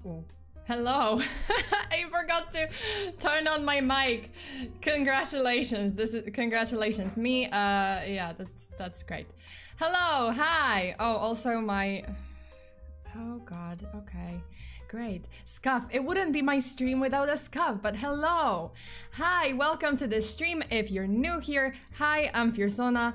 Oh. Hello. I forgot to turn on my mic. Congratulations. Congratulations. Me, yeah, that's great. Hello, hi. Oh, also my... Oh god, okay. Great. Scuff. It wouldn't be my stream without a scuff, but hello. Hi, welcome to this stream. If you're new here, hi, I'm FEARSONA.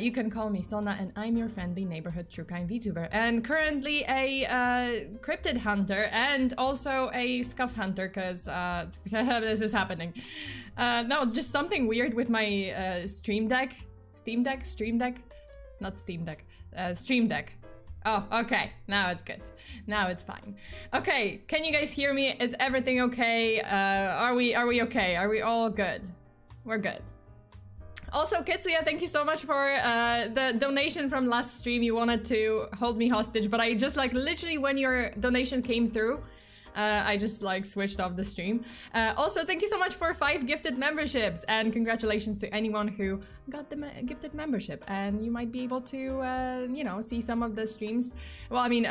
You can call me Sona, and I'm your friendly neighborhood true crime VTuber. And currently a cryptid hunter and also a scuff hunter, because this is happening. No, it's just something weird with my Stream Deck. Steam Deck? Stream Deck? Not Steam Deck. Stream Deck. Oh, okay. Now it's good. Now it's fine. Okay, can you guys hear me? Is everything okay? Are we okay? Are we all good? We're good. Also, Kitsuya, thank you so much for the donation from last stream. You wanted to hold me hostage, but I just like literally when your donation came through, I just like switched off the stream. Also, thank you so much for 5 gifted memberships, and congratulations to anyone who got the gifted membership. And you might be able to, you know, see some of the streams. Well, I mean,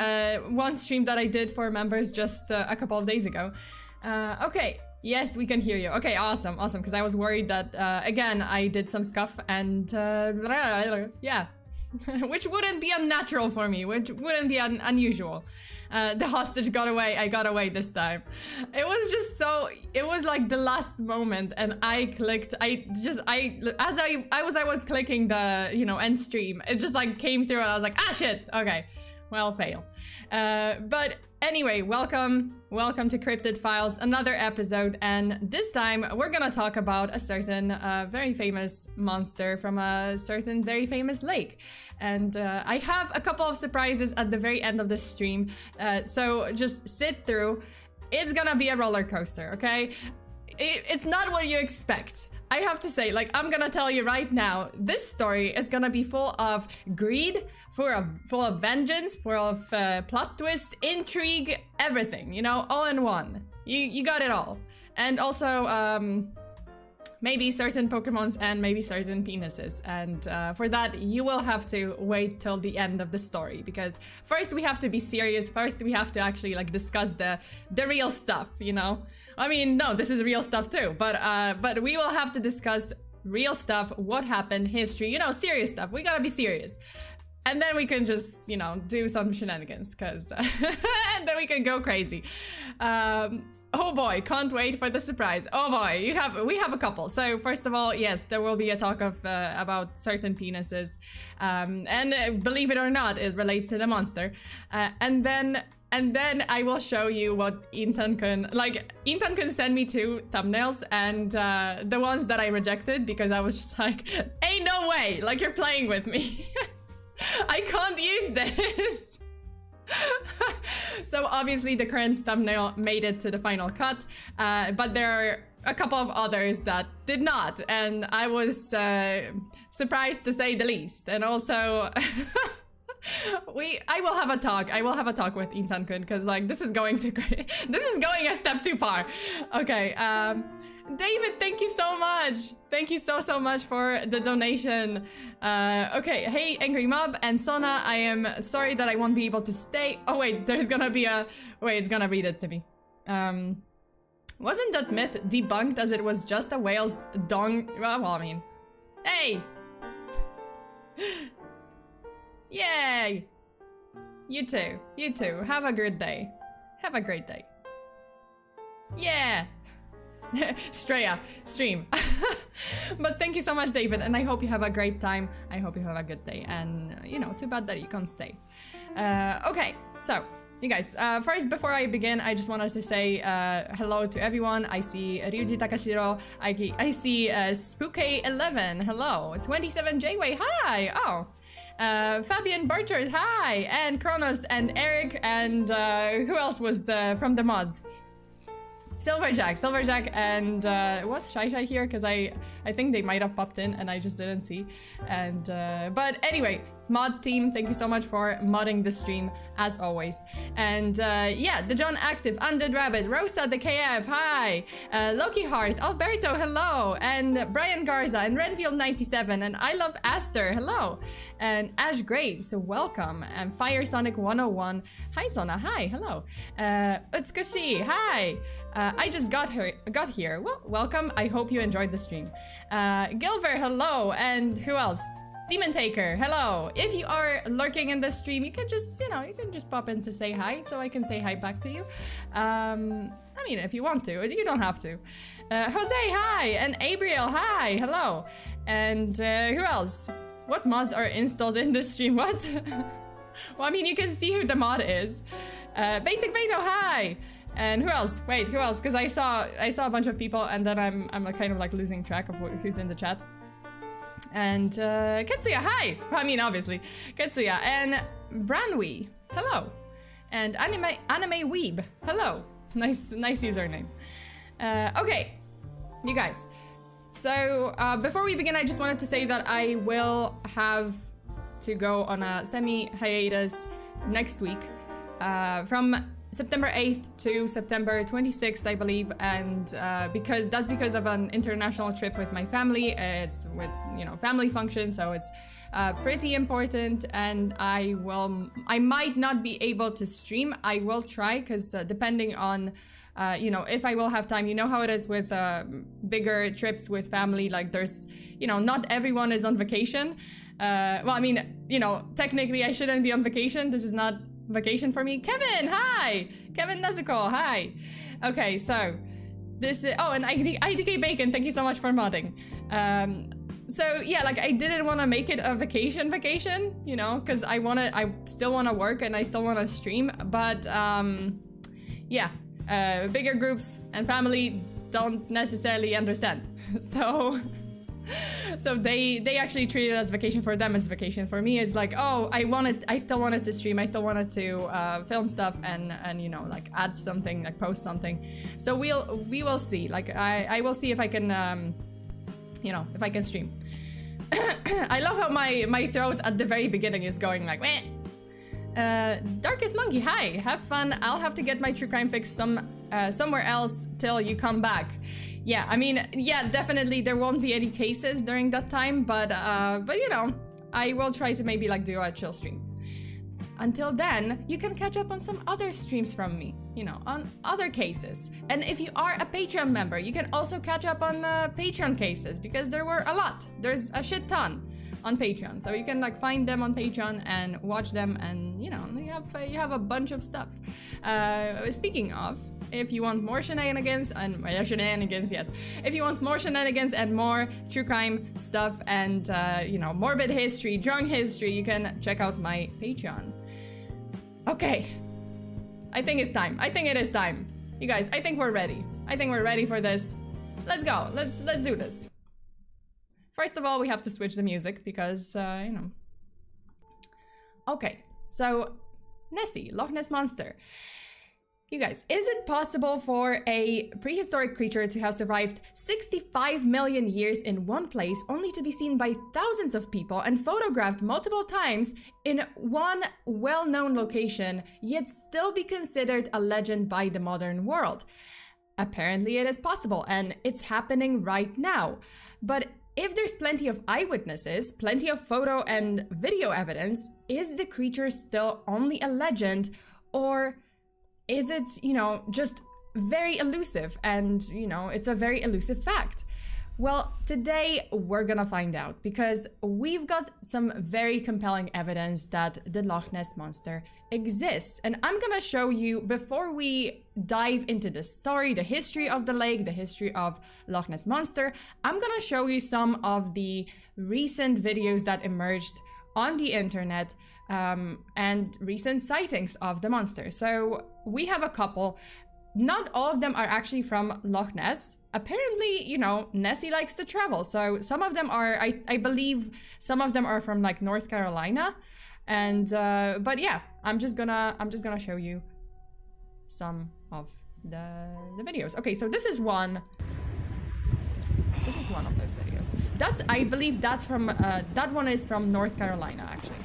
one stream that I did for members just a couple of days ago. Okay, yes, we can hear you. Okay, awesome, awesome. Because I was worried that again I did some scuff and yeah, which wouldn't be unnatural for me, which wouldn't be unusual. The hostage got away. I got away this time. It was just so, it was like the last moment, and I clicked, as I was clicking the, you know, end stream, it just like came through and I was like, ah shit, okay, well, fail. But anyway, welcome to Cryptid Files, another episode, and this time we're gonna talk about a certain very famous monster from a certain very famous lake. And I have a couple of surprises at the very end of the stream, so just sit through. It's gonna be a roller coaster, okay? It's not what you expect. I have to say, like, I'm gonna tell you right now, this story is gonna be full of greed, full of vengeance, full of plot twists, intrigue, everything, you know, all in one. You got it all. And also, maybe certain Pokemons and maybe certain penises. And for that, you will have to wait till the end of the story, because first we have to be serious. First we have to actually like discuss the real stuff, you know? I mean, no, this is real stuff too, but we will have to discuss real stuff, what happened, history, you know, serious stuff. We gotta be serious. And then we can just, you know, do some shenanigans, because and then we can go crazy. Oh boy, can't wait for the surprise. Oh boy, we have a couple. So first of all, yes, there will be a talk of about certain penises, and believe it or not, it relates to the monster. And then I will show you what Intan can send me 2 thumbnails, and the ones that I rejected because I was just like, ain't no way, like you're playing with me. I can't use this. So obviously the current thumbnail made it to the final cut, but there are a couple of others that did not, and I was surprised to say the least. And also I will have a talk with Intan-kun, because like this is going a step too far. Okay, David, thank you so much. Thank you so much for the donation. Okay, hey, Angry Mob and Sona, I am sorry that I won't be able to stay. Oh wait, there's gonna be a... Wait, it's gonna read it to me. Wasn't that myth debunked as it was just a whale's dong... Well, I mean... Hey! Yay! You too. Have a good day. Have a great day. Yeah! Streya, stream. But thank you so much, David, and I hope you have a great time. I hope you have a good day, and you know, too bad that you can't stay. Okay, so you guys, first before I begin, I just wanted to say hello to everyone. I see Ryuji Takashiro, I see Spooky11, hello, 27 J-Way, hi, oh. Fabian Burchard, hi, and Kronos and Eric, and who else was from the mods? Silverjack, and was Shai here? Because I think they might have popped in and I just didn't see. And but anyway, mod team, thank you so much for modding the stream, as always. And yeah, the John Active, Undead Rabbit, Rosa the KF, hi! Loki Hearth, Alberto, hello! And Brian Garza, and Renfield97, and I Love Aster, hello! And Ash Graves, so welcome. And FireSonic 101, hi Sona, hi, hello. Utsukushi, hi! I just got here. Well, welcome. I hope you enjoyed the stream. Gilver, hello. And who else? Demon Taker, hello. If you are lurking in the stream, you can just, you can just pop in to say hi, so I can say hi back to you. I mean, if you want to, you don't have to. Jose, hi. And Abriel, hi, hello. And who else? What mods are installed in this stream? What? Well, I mean, you can see who the mod is. Basic Veto, hi. And who else? Wait, who else? Because I saw a bunch of people, and then I'm like, kind of like losing track of who's in the chat. And Ketsuya, hi! I mean, obviously, Ketsuya and Branwi, hello. And Anime Weeb, hello. Nice username. Okay, you guys. So before we begin, I just wanted to say that I will have to go on a semi-hiatus next week from September 8th to September 26th, I believe, and because of an international trip with my family. It's with, family function, so it's pretty important, and I might not be able to stream. I will try, because depending on, if I will have time, you know how it is with bigger trips with family, like there's, not everyone is on vacation. Well, I mean, technically I shouldn't be on vacation. This is not vacation for me. Kevin, hi! Kevin Nezuko, hi! Okay, so this is, and IDK Bacon, thank you so much for modding. So yeah, like I didn't want to make it a vacation, because I still want to work and I still want to stream, but yeah, bigger groups and family don't necessarily understand. So they actually treat it as vacation. For them it's vacation. For me it's like, oh, I still wanted to stream, I still wanted to film stuff and like add something, like post something. So we will see. Like I will see if I can if I can stream. I love how my throat at the very beginning is going like meh. Darkest Monkey, hi, have fun. I'll have to get my true crime fix somewhere else till you come back. Yeah, I mean, yeah, definitely there won't be any cases during that time, but I will try to maybe like do a chill stream. Until then, you can catch up on some other streams from me, on other cases. And if you are a Patreon member, you can also catch up on Patreon cases, because there were a lot. There's a shit ton on Patreon, so you can like find them on Patreon and watch them, and you have a bunch of stuff. Speaking of, if you want more shenanigans and yes, if you want more shenanigans and more true crime stuff and morbid history, drunk history, you can check out my Patreon. Okay, I think it's time. I think it is time, you guys. I think we're ready. I think we're ready for this. Let's go. Let's do this. First of all, we have to switch the music because Okay, so Nessie, Loch Ness monster. You guys, is it possible for a prehistoric creature to have survived 65 million years in one place, only to be seen by thousands of people and photographed multiple times in one well-known location, yet still be considered a legend by the modern world? Apparently it is possible, and it's happening right now. But if there's plenty of eyewitnesses, plenty of photo and video evidence, is the creature still only a legend, or is it, just very elusive and, it's a very elusive fact? Well, today we're gonna find out, because we've got some very compelling evidence that the Loch Ness monster exists. And I'm gonna show you, before we dive into the story, the history of the lake, the history of Loch Ness monster, I'm gonna show you some of the recent videos that emerged on the internet and recent sightings of the monster. So we have a couple. Not all of them are actually from Loch Ness. Apparently, Nessie likes to travel. So some of them are, I believe some of them are from like North Carolina. And, but yeah, I'm just gonna show you some of the videos. Okay, so this is one of those videos. I believe that's from, that one is from North Carolina, actually.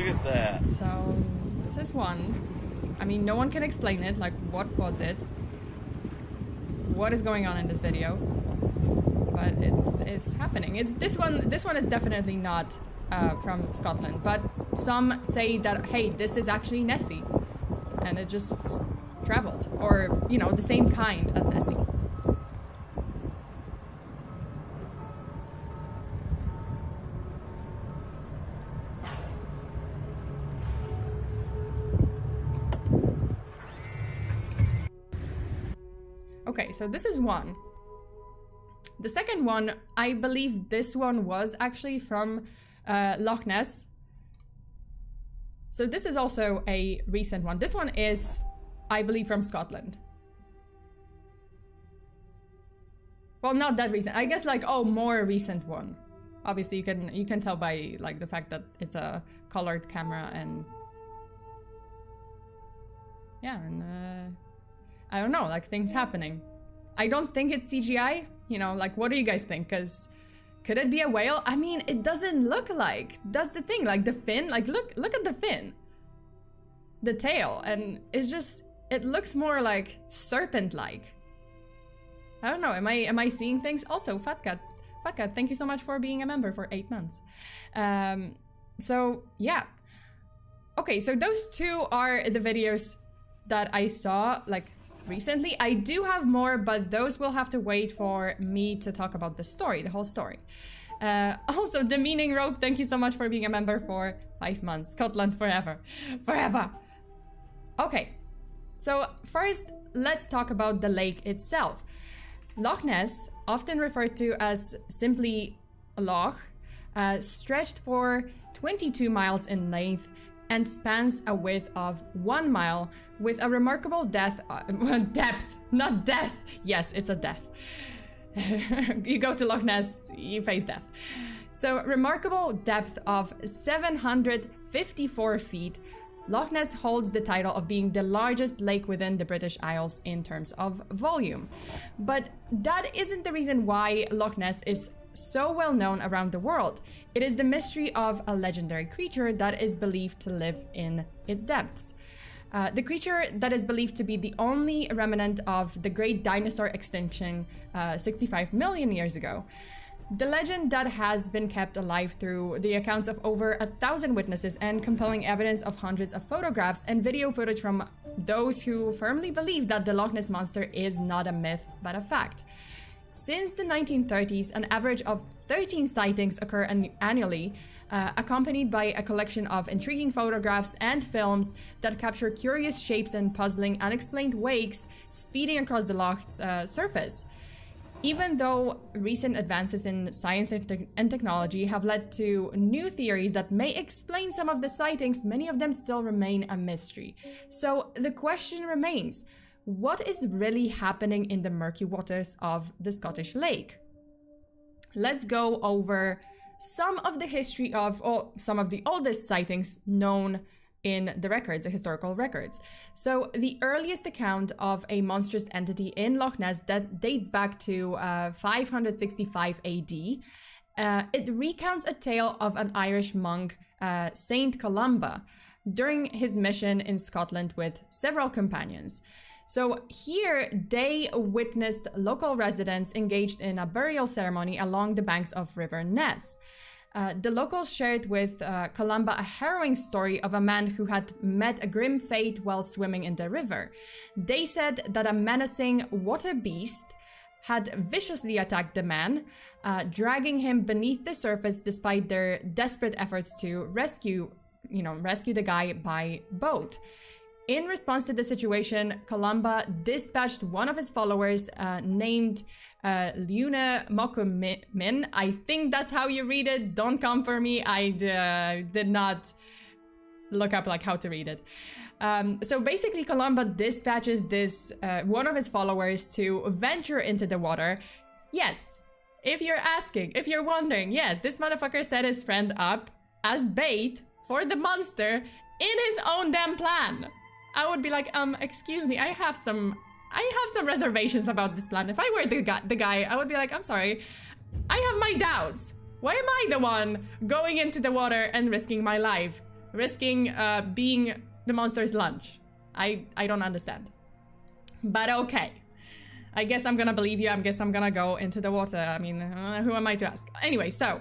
Look at that. So this is one. I mean, no one can explain it. Like, what was it? What is going on in this video? But it's happening. It's this one. This one is definitely not from Scotland. But some say that, hey, this is actually Nessie, and it just traveled, or you know, the same kind as Nessie. Okay, so this is one. The second one, I believe this one was actually from Loch Ness. So this is also a recent one. This one is, I believe, from Scotland. Well, not that recent. I guess like, oh, more recent one. Obviously, you can tell by like the fact that it's a colored camera and yeah, and I don't know, like things happening. I don't think it's CGI. You know, like, what do you guys think? Because could it be a whale? I mean, it doesn't look like. That's the thing. Like the fin. Like look at the fin. The tail, and it's just. It looks more like serpent-like. I don't know. Am I seeing things? Also, Fat Cat, thank you so much for being a member for 8 months. So yeah. Okay, so those two are the videos that I saw like recently. I do have more, but those will have to wait for me to talk about the story, the whole story. Also, Demeaning Rope, thank you so much for being a member for 5 months. Scotland forever. Forever. Okay, so first, let's talk about the lake itself. Loch Ness, often referred to as simply Loch, stretched for 22 miles in length and spans a width of 1 mile with a remarkable depth, not death. Yes, it's a death. You go to Loch Ness, you face death. So, remarkable depth of 754 feet. Loch Ness holds the title of being the largest lake within the British Isles in terms of volume. But that isn't the reason why Loch Ness is so well known around the world. It is the mystery of a legendary creature that is believed to live in its depths. The creature that is believed to be the only remnant of the great dinosaur extinction 65 million years ago. The legend that has been kept alive through the accounts of over 1,000 witnesses and compelling evidence of hundreds of photographs and video footage from those who firmly believe that the Loch Ness Monster is not a myth but a fact. Since the 1930s, an average of 13 sightings occur annually, accompanied by a collection of intriguing photographs and films that capture curious shapes and puzzling unexplained wakes speeding across the loch's surface. Even though recent advances in science and technology have led to new theories that may explain some of the sightings, many of them still remain a mystery. So the question remains, what is really happening in the murky waters of the Scottish lake? Let's go over some of the history of, or some of the oldest sightings known in the records, the historical records. So the earliest account of a monstrous entity in Loch Ness that dates back to 565 AD. It recounts a tale of an Irish monk, Saint Columba, during his mission in Scotland with several companions. So here they witnessed local residents engaged in a burial ceremony along the banks of River Ness. The locals shared with Columba a harrowing story of a man who had met a grim fate while swimming in the river. They said that a menacing water beast had viciously attacked the man, dragging him beneath the surface despite their desperate efforts to rescue the guy by boat. In response to the situation, Columba dispatched one of his followers named Luna Mokumin. I think that's how you read it. Don't come for me. I did not look up like how to read it. So basically, Columba dispatches this one of his followers to venture into the water. Yes, if you're asking, if you're wondering, yes, this motherfucker set his friend up as bait for the monster in his own damn plan. I would be like, excuse me, I have some reservations about this plan. If I were the guy, I would be like, I'm sorry, I have my doubts. Why am I the one going into the water and risking my life? risking being the monster's lunch. I don't understand. But okay. I guess I'm gonna believe you. I guess I'm gonna go into the water. I mean, who am I to ask? Anyway, so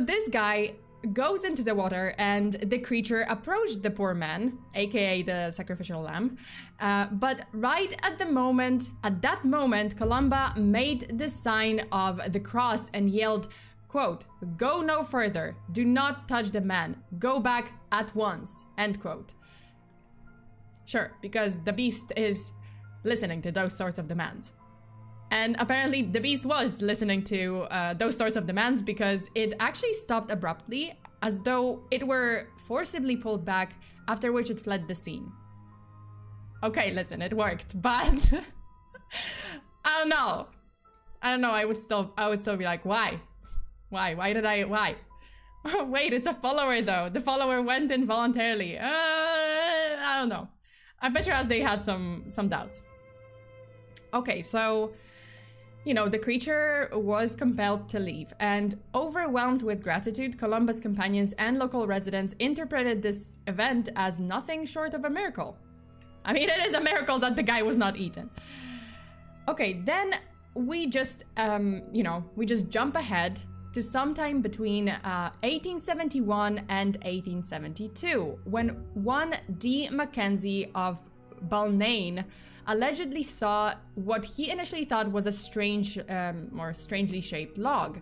this guy goes into the water and the creature approached the poor man, aka the sacrificial lamb. But right at that moment, Columba made the sign of the cross and yelled, quote, "Go no further. Do not touch the man. Go back at once," end quote. Sure, because the beast is listening to those sorts of demands. And apparently the beast was listening to those sorts of demands, because it actually stopped abruptly as though it were forcibly pulled back, after which it fled the scene. Okay, listen, it worked, but I don't know. I would still be like, why? Why did I? Wait, it's a follower though. The follower went in voluntarily. I don't know. I bet you as they had some doubts. Okay, so, you know, the creature was compelled to leave, and overwhelmed with gratitude, Columba's companions and local residents interpreted this event as nothing short of a miracle. I mean, it is a miracle that the guy was not eaten. Okay, then we just, we just jump ahead to sometime between 1871 and 1872, when one D. Mackenzie of Balnain allegedly saw what he initially thought was a strange or strangely shaped log.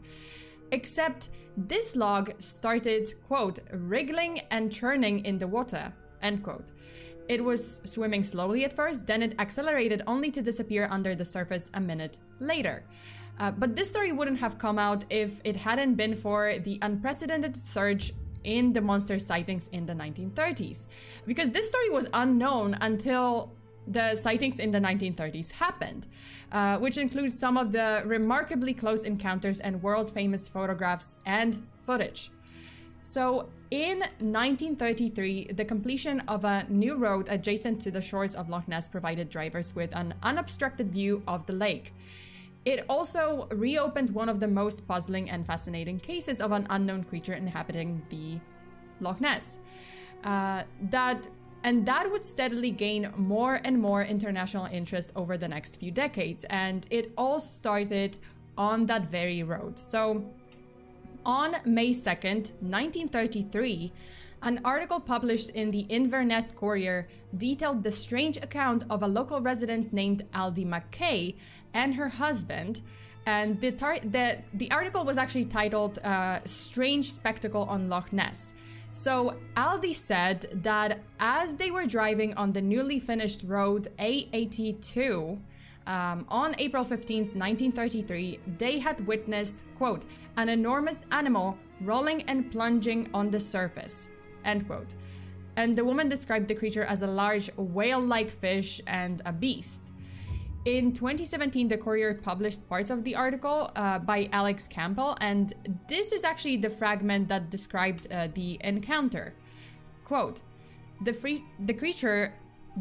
Except this log started, quote, wriggling and churning in the water, end quote. It was swimming slowly at first, then it accelerated only to disappear under the surface a minute later. But this story wouldn't have come out if it hadn't been for the unprecedented surge in the monster sightings in the 1930s. Because this story was unknown until the sightings in the 1930s happened, which includes some of the remarkably close encounters and world-famous photographs and footage. So in 1933, the completion of a new road adjacent to the shores of Loch Ness provided drivers with an unobstructed view of the lake. It also reopened one of the most puzzling and fascinating cases of an unknown creature inhabiting the Loch Ness. That would steadily gain more and more international interest over the next few decades, and it all started on that very road. So, on May 2nd, 1933, an article published in the Inverness Courier detailed the strange account of a local resident named Aldi McKay and her husband, and the article was actually titled "Strange Spectacle on Loch Ness." So Aldi said that as they were driving on the newly finished road A82 on April 15th, 1933, they had witnessed, quote, an enormous animal rolling and plunging on the surface, end quote. And the woman described the creature as a large whale-like fish and a beast. In 2017, the Courier published parts of the article by Alex Campbell, and this is actually the fragment that described the encounter. Quote, the creature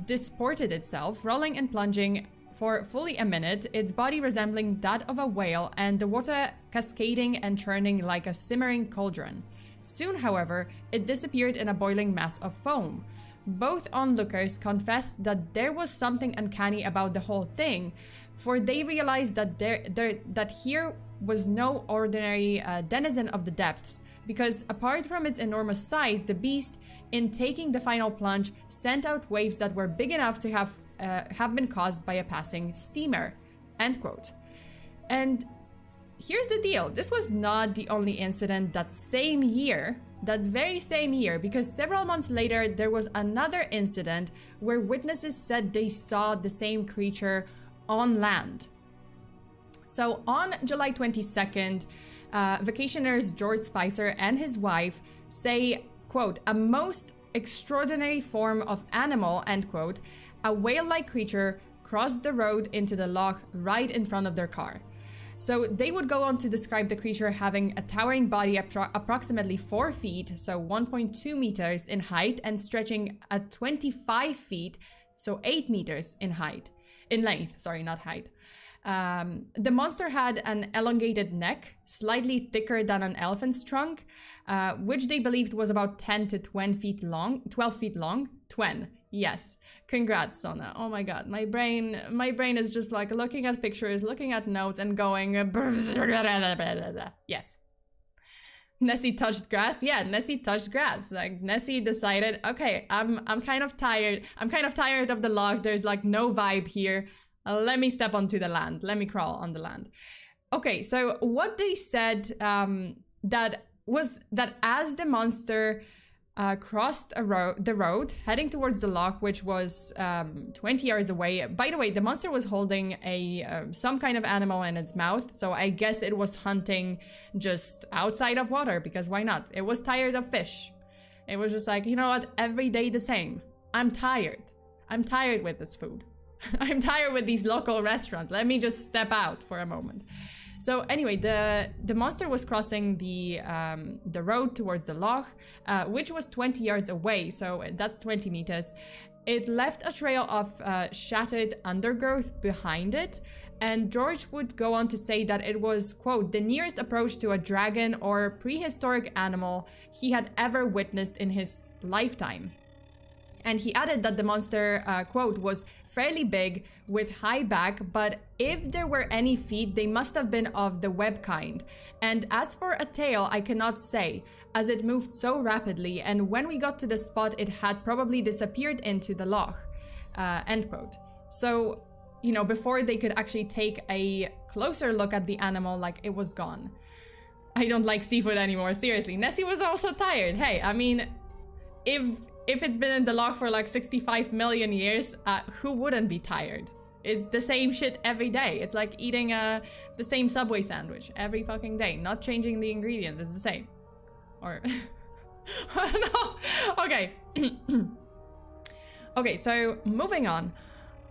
disported itself, rolling and plunging for fully a minute, its body resembling that of a whale and the water cascading and churning like a simmering cauldron. Soon, however, it disappeared in a boiling mass of foam. Both onlookers confessed that there was something uncanny about the whole thing, for they realized that that here was no ordinary denizen of the depths, because apart from its enormous size, the beast, in taking the final plunge, sent out waves that were big enough to have been caused by a passing steamer, end quote. And here's the deal, this was not the only incident that very same year, because several months later there was another incident where witnesses said they saw the same creature on land. So on July 22nd, vacationers George Spicer and his wife say, quote, a most extraordinary form of animal, end quote, a whale-like creature crossed the road into the loch right in front of their car. So they would go on to describe the creature having a towering body approximately 4 feet, so 1.2 meters in height, and stretching at 25 feet, so 8 meters in length, sorry, not height. The monster had an elongated neck, slightly thicker than an elephant's trunk, which they believed was about 10 to 12 feet long. 12 feet long? 20. Yes. Congrats, Sona. Oh my god. My brain is just like looking at pictures, looking at notes and going yes. Nessie touched grass. Yeah, Nessie touched grass. Like Nessie decided, okay, I'm kind of tired. I'm kind of tired of the loch. There's like no vibe here. Let me step onto the land. Let me crawl on the land. Okay, so what they said that was that as the monster crossed the road heading towards the loch, which was 20 yards away. By the way, the monster was holding some kind of animal in its mouth, so I guess it was hunting just outside of water, because why not? It was tired of fish. It was just like, you know what, every day the same. I'm tired. I'm tired with this food. I'm tired with these local restaurants. Let me just step out for a moment. So anyway, the monster was crossing the road towards the loch, which was 20 yards away, so that's 20 meters. It left a trail of shattered undergrowth behind it, and George would go on to say that it was, quote, the nearest approach to a dragon or prehistoric animal he had ever witnessed in his lifetime. And he added that the monster, quote, was fairly big with high back, but if there were any feet, they must have been of the web kind. And as for a tail, I cannot say, as it moved so rapidly, and when we got to the spot, it had probably disappeared into the loch, end quote. So, you know, before they could actually take a closer look at the animal, like, it was gone. I don't like seafood anymore, seriously. Nessie was also tired. Hey, I mean, if it's been in the loch for like 65 million years, who wouldn't be tired? It's the same shit every day. It's like eating the same Subway sandwich every fucking day, not changing the ingredients. It's the same. Or I don't know. Okay. Okay, so moving on.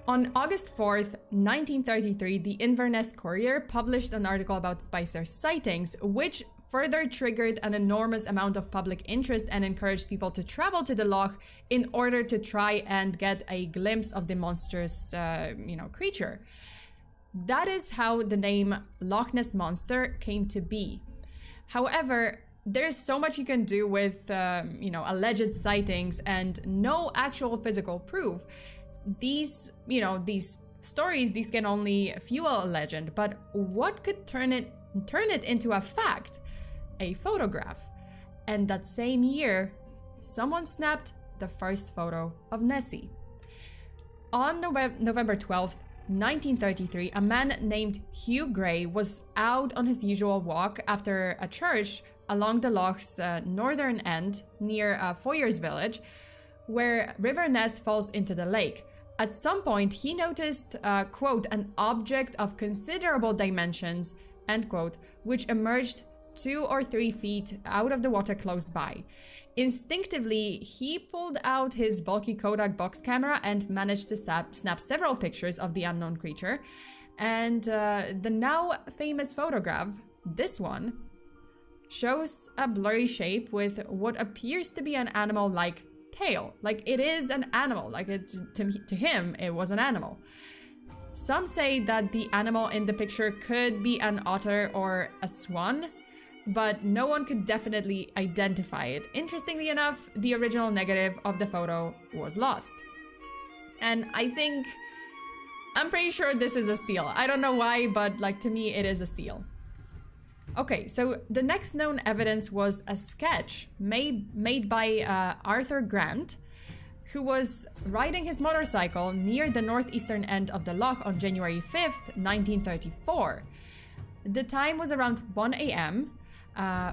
On August 4th, 1933, the Inverness Courier published an article about Spicer's sightings, which further triggered an enormous amount of public interest and encouraged people to travel to the loch in order to try and get a glimpse of the monstrous, creature. That is how the name Loch Ness Monster came to be. However, there's so much you can do with, alleged sightings and no actual physical proof. These stories, these can only fuel a legend, but what could turn it into a fact? A photograph. And that same year, someone snapped the first photo of Nessie. On November 12th, 1933, a man named Hugh Gray was out on his usual walk after a church along the loch's northern end near Foyers village, where River Ness falls into the lake. At some point, he noticed, quote, an object of considerable dimensions, end quote, which emerged 2 or 3 feet out of the water close by. Instinctively, he pulled out his bulky Kodak box camera and managed to snap several pictures of the unknown creature. And the now famous photograph, this one, shows a blurry shape with what appears to be an animal-like tail. Like, it is an animal. Like, to him, it was an animal. Some say that the animal in the picture could be an otter or a swan, but no one could definitely identify it. Interestingly enough, the original negative of the photo was lost. And I'm pretty sure this is a seal. I don't know why, but like, to me, it is a seal. Okay, so the next known evidence was a sketch made by Arthur Grant, who was riding his motorcycle near the northeastern end of the loch on January 5th, 1934. The time was around 1 a.m.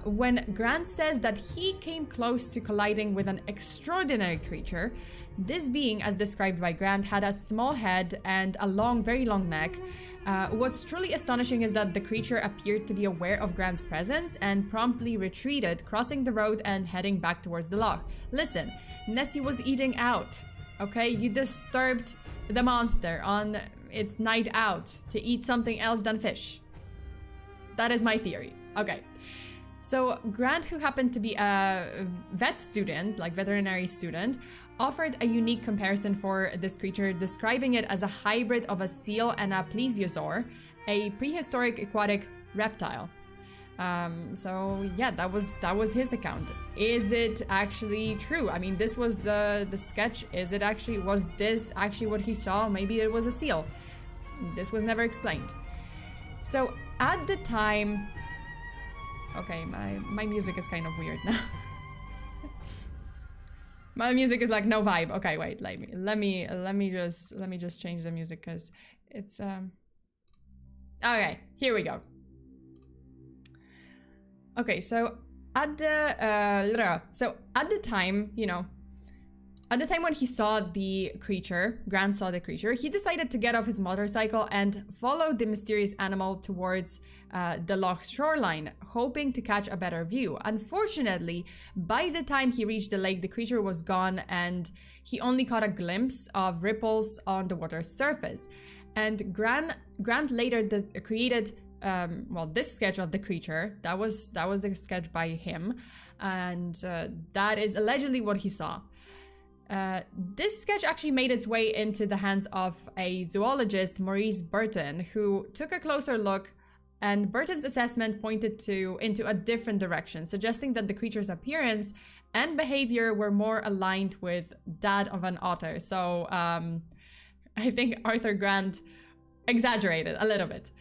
When Grant says that he came close to colliding with an extraordinary creature. This being, as described by Grant, had a small head and a very long neck. What's truly astonishing is that the creature appeared to be aware of Grant's presence and promptly retreated, crossing the road and heading back towards the loch. Listen, Nessie was eating out, okay? You disturbed the monster on its night out to eat something else than fish. That is my theory. Okay. So Grant, who happened to be a vet student, like veterinary student, offered a unique comparison for this creature, describing it as a hybrid of a seal and a plesiosaur, a prehistoric aquatic reptile. So yeah, that was his account. Is it actually true? I mean, this was the sketch. Was this actually what he saw? Maybe it was a seal. This was never explained. So at the time, okay, my music is kind of weird now. My music is like no vibe. Okay, wait, let me just change the music because it's okay, here we go. Okay, so at the time, you know, at the time when he saw the creature, Grant saw the creature, he decided to get off his motorcycle and follow the mysterious animal towards the loch shoreline, hoping to catch a better view. Unfortunately, by the time he reached the lake, the creature was gone and he only caught a glimpse of ripples on the water's surface. And Grant later created this sketch of the creature. That was the sketch by him, and that is allegedly what he saw. This sketch actually made its way into the hands of a zoologist, Maurice Burton, who took a closer look, and Burton's assessment pointed into a different direction, suggesting that the creature's appearance and behavior were more aligned with that of an otter. So I think Arthur Grant exaggerated a little bit.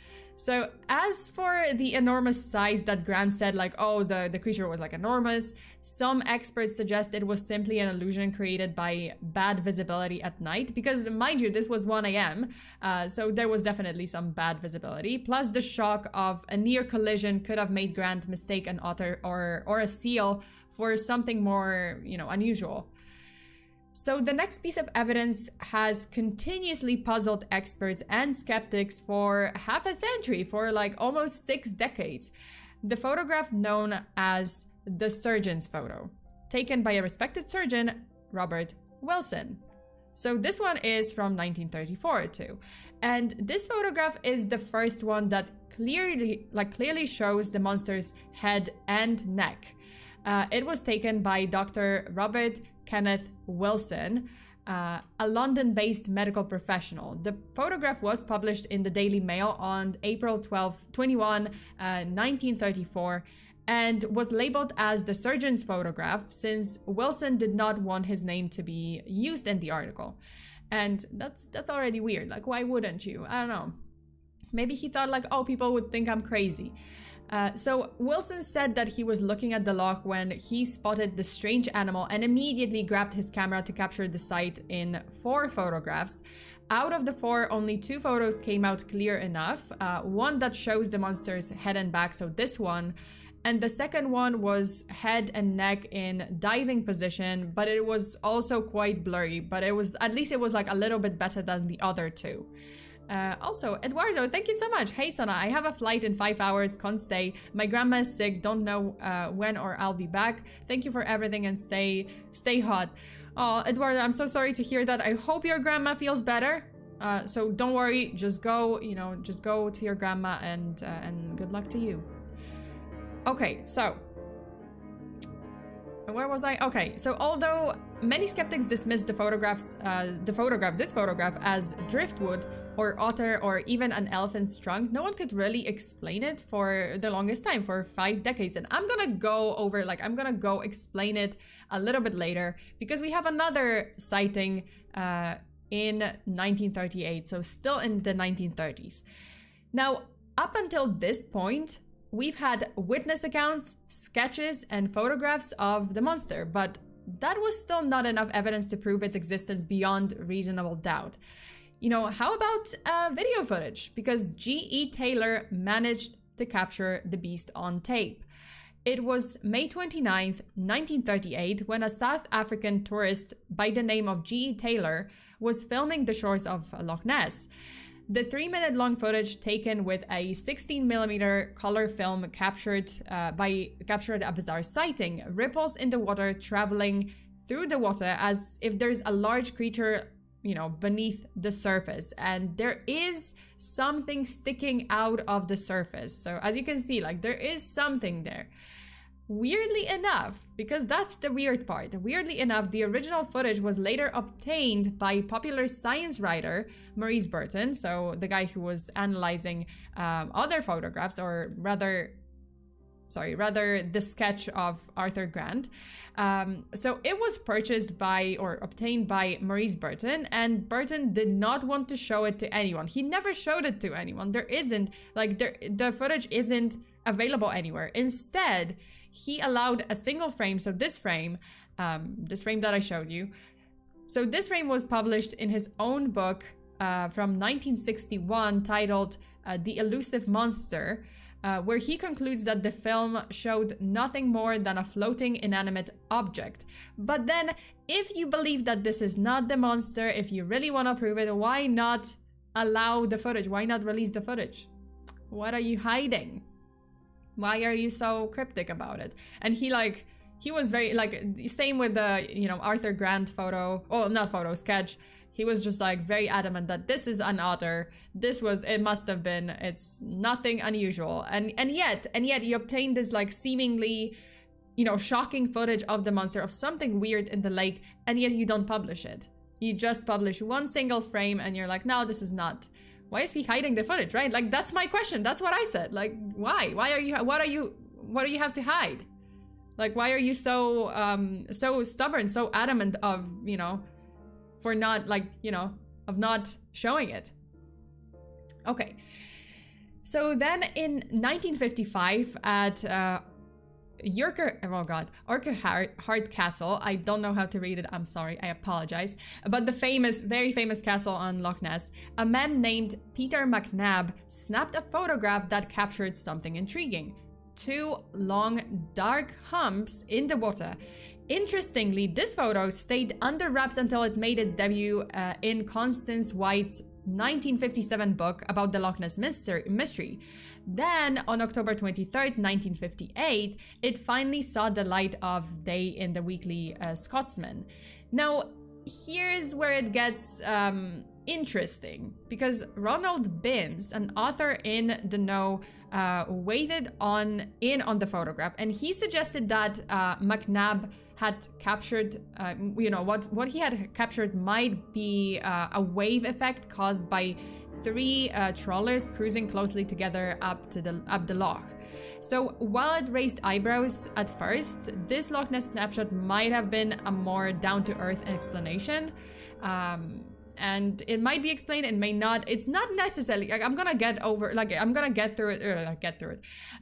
So as for the enormous size that Grant said, like, oh, the creature was like enormous, some experts suggest it was simply an illusion created by bad visibility at night, because mind you, this was 1 a.m. So there was definitely some bad visibility. Plus the shock of a near collision could have made Grant mistake an otter or a seal for something more, you know, unusual. So the next piece of evidence has continuously puzzled experts and skeptics for half a century, for like almost 6 decades. The photograph known as the surgeon's photo, taken by a respected surgeon, Robert Wilson. So this one is from 1934 too. And this photograph is the first one that clearly shows the monster's head and neck. It was taken by Dr. Robert Kenneth Wilson, a London-based medical professional. The photograph was published in the Daily Mail on April 21, 1934, and was labeled as the surgeon's photograph since Wilson did not want his name to be used in the article. And that's already weird. Like, why wouldn't you? I don't know. Maybe he thought like, oh, people would think I'm crazy. So Wilson said that he was looking at the loch when he spotted the strange animal and immediately grabbed his camera to capture the sight in 4 photographs. Out of the 4, only 2 photos came out clear enough. One that shows the monster's head and back, so this one. And the second one was head and neck in diving position, but it was also quite blurry. But at least it was like a little bit better than the other 2. Also, Eduardo, thank you so much. Hey, Sona, I have a flight in 5 hours, can't stay. My grandma is sick, don't know when or I'll be back. Thank you for everything and stay hot. Oh, Eduardo, I'm so sorry to hear that. I hope your grandma feels better. So don't worry, just go, you know, just go to your grandma and good luck to you. Okay, so where was I? Okay, so although many skeptics dismiss this photograph as driftwood or otter or even an elephant's trunk, no one could really explain it for the longest time, for 5 decades. And I'm gonna go explain it a little bit later, because we have another sighting in 1938, so still in the 1930s. Now, up until this point, we've had witness accounts, sketches, and photographs of the monster, but that was still not enough evidence to prove its existence beyond reasonable doubt. You know, how about video footage? Because G.E. Taylor managed to capture the beast on tape. It was May 29th, 1938, when a South African tourist by the name of G.E. Taylor was filming the shores of Loch Ness. The 3-minute-long footage taken with a 16mm color film captured a bizarre sighting, ripples in the water traveling through the water as if there's a large creature, you know, beneath the surface, and there is something sticking out of the surface. So as you can see, like, there is something there. weirdly enough, because that's the weird part, weirdly enough, the original footage was later obtained by popular science writer Maurice Burton, so the guy who was analyzing other photographs, or rather the sketch of Arthur Grant. So it was purchased by, or obtained by, Maurice Burton, and Burton did not want to show it to anyone. He never showed it to anyone. There isn't, like, the footage isn't available anywhere. Instead, he allowed a single frame, so this frame that I showed you. So this frame was published in his own book from 1961 titled The Elusive Monster, where he concludes that the film showed nothing more than a floating inanimate object. But then, if you believe that this is not the monster, if you really want to prove it, why not allow the footage? Why not release the footage? What are you hiding? Why are you so cryptic about it? And he was very, like, same with the, you know, Arthur Grant photo, oh, not photo, sketch. He was just like very adamant that this is an otter. It must have been, it's nothing unusual. And yet you obtain this like seemingly, you know, shocking footage of the monster, of something weird in the lake, and yet you don't publish it. You just publish one single frame and you're like, no, this is not. Why is he hiding the footage, right? Like, that's my question. That's what I said. Like, why? What do you have to hide? Like, why are you so stubborn, so adamant of, you know, for not, like, you know, of not showing it? Okay. So then in 1955 at Urquhart Castle, I don't know how to read it, I'm sorry, I apologize, but the very famous castle on Loch Ness, a man named Peter McNab snapped a photograph that captured something intriguing. 2 long, dark humps in the water. Interestingly, this photo stayed under wraps until it made its debut in Constance White's 1957 book about the Loch Ness mystery. Then, on October 23rd, 1958, it finally saw the light of day in the weekly Scotsman. Now, here's where it gets interesting, because Ronald Binns, an author in the know, weighed in on the photograph, and he suggested that McNab had captured, you know, what he had captured might be a wave effect caused by 3 trawlers cruising closely together up the loch. So while it raised eyebrows at first, this Loch Ness snapshot might have been a more down-to-earth explanation. And it might be explained, it may not. It's not necessarily, like,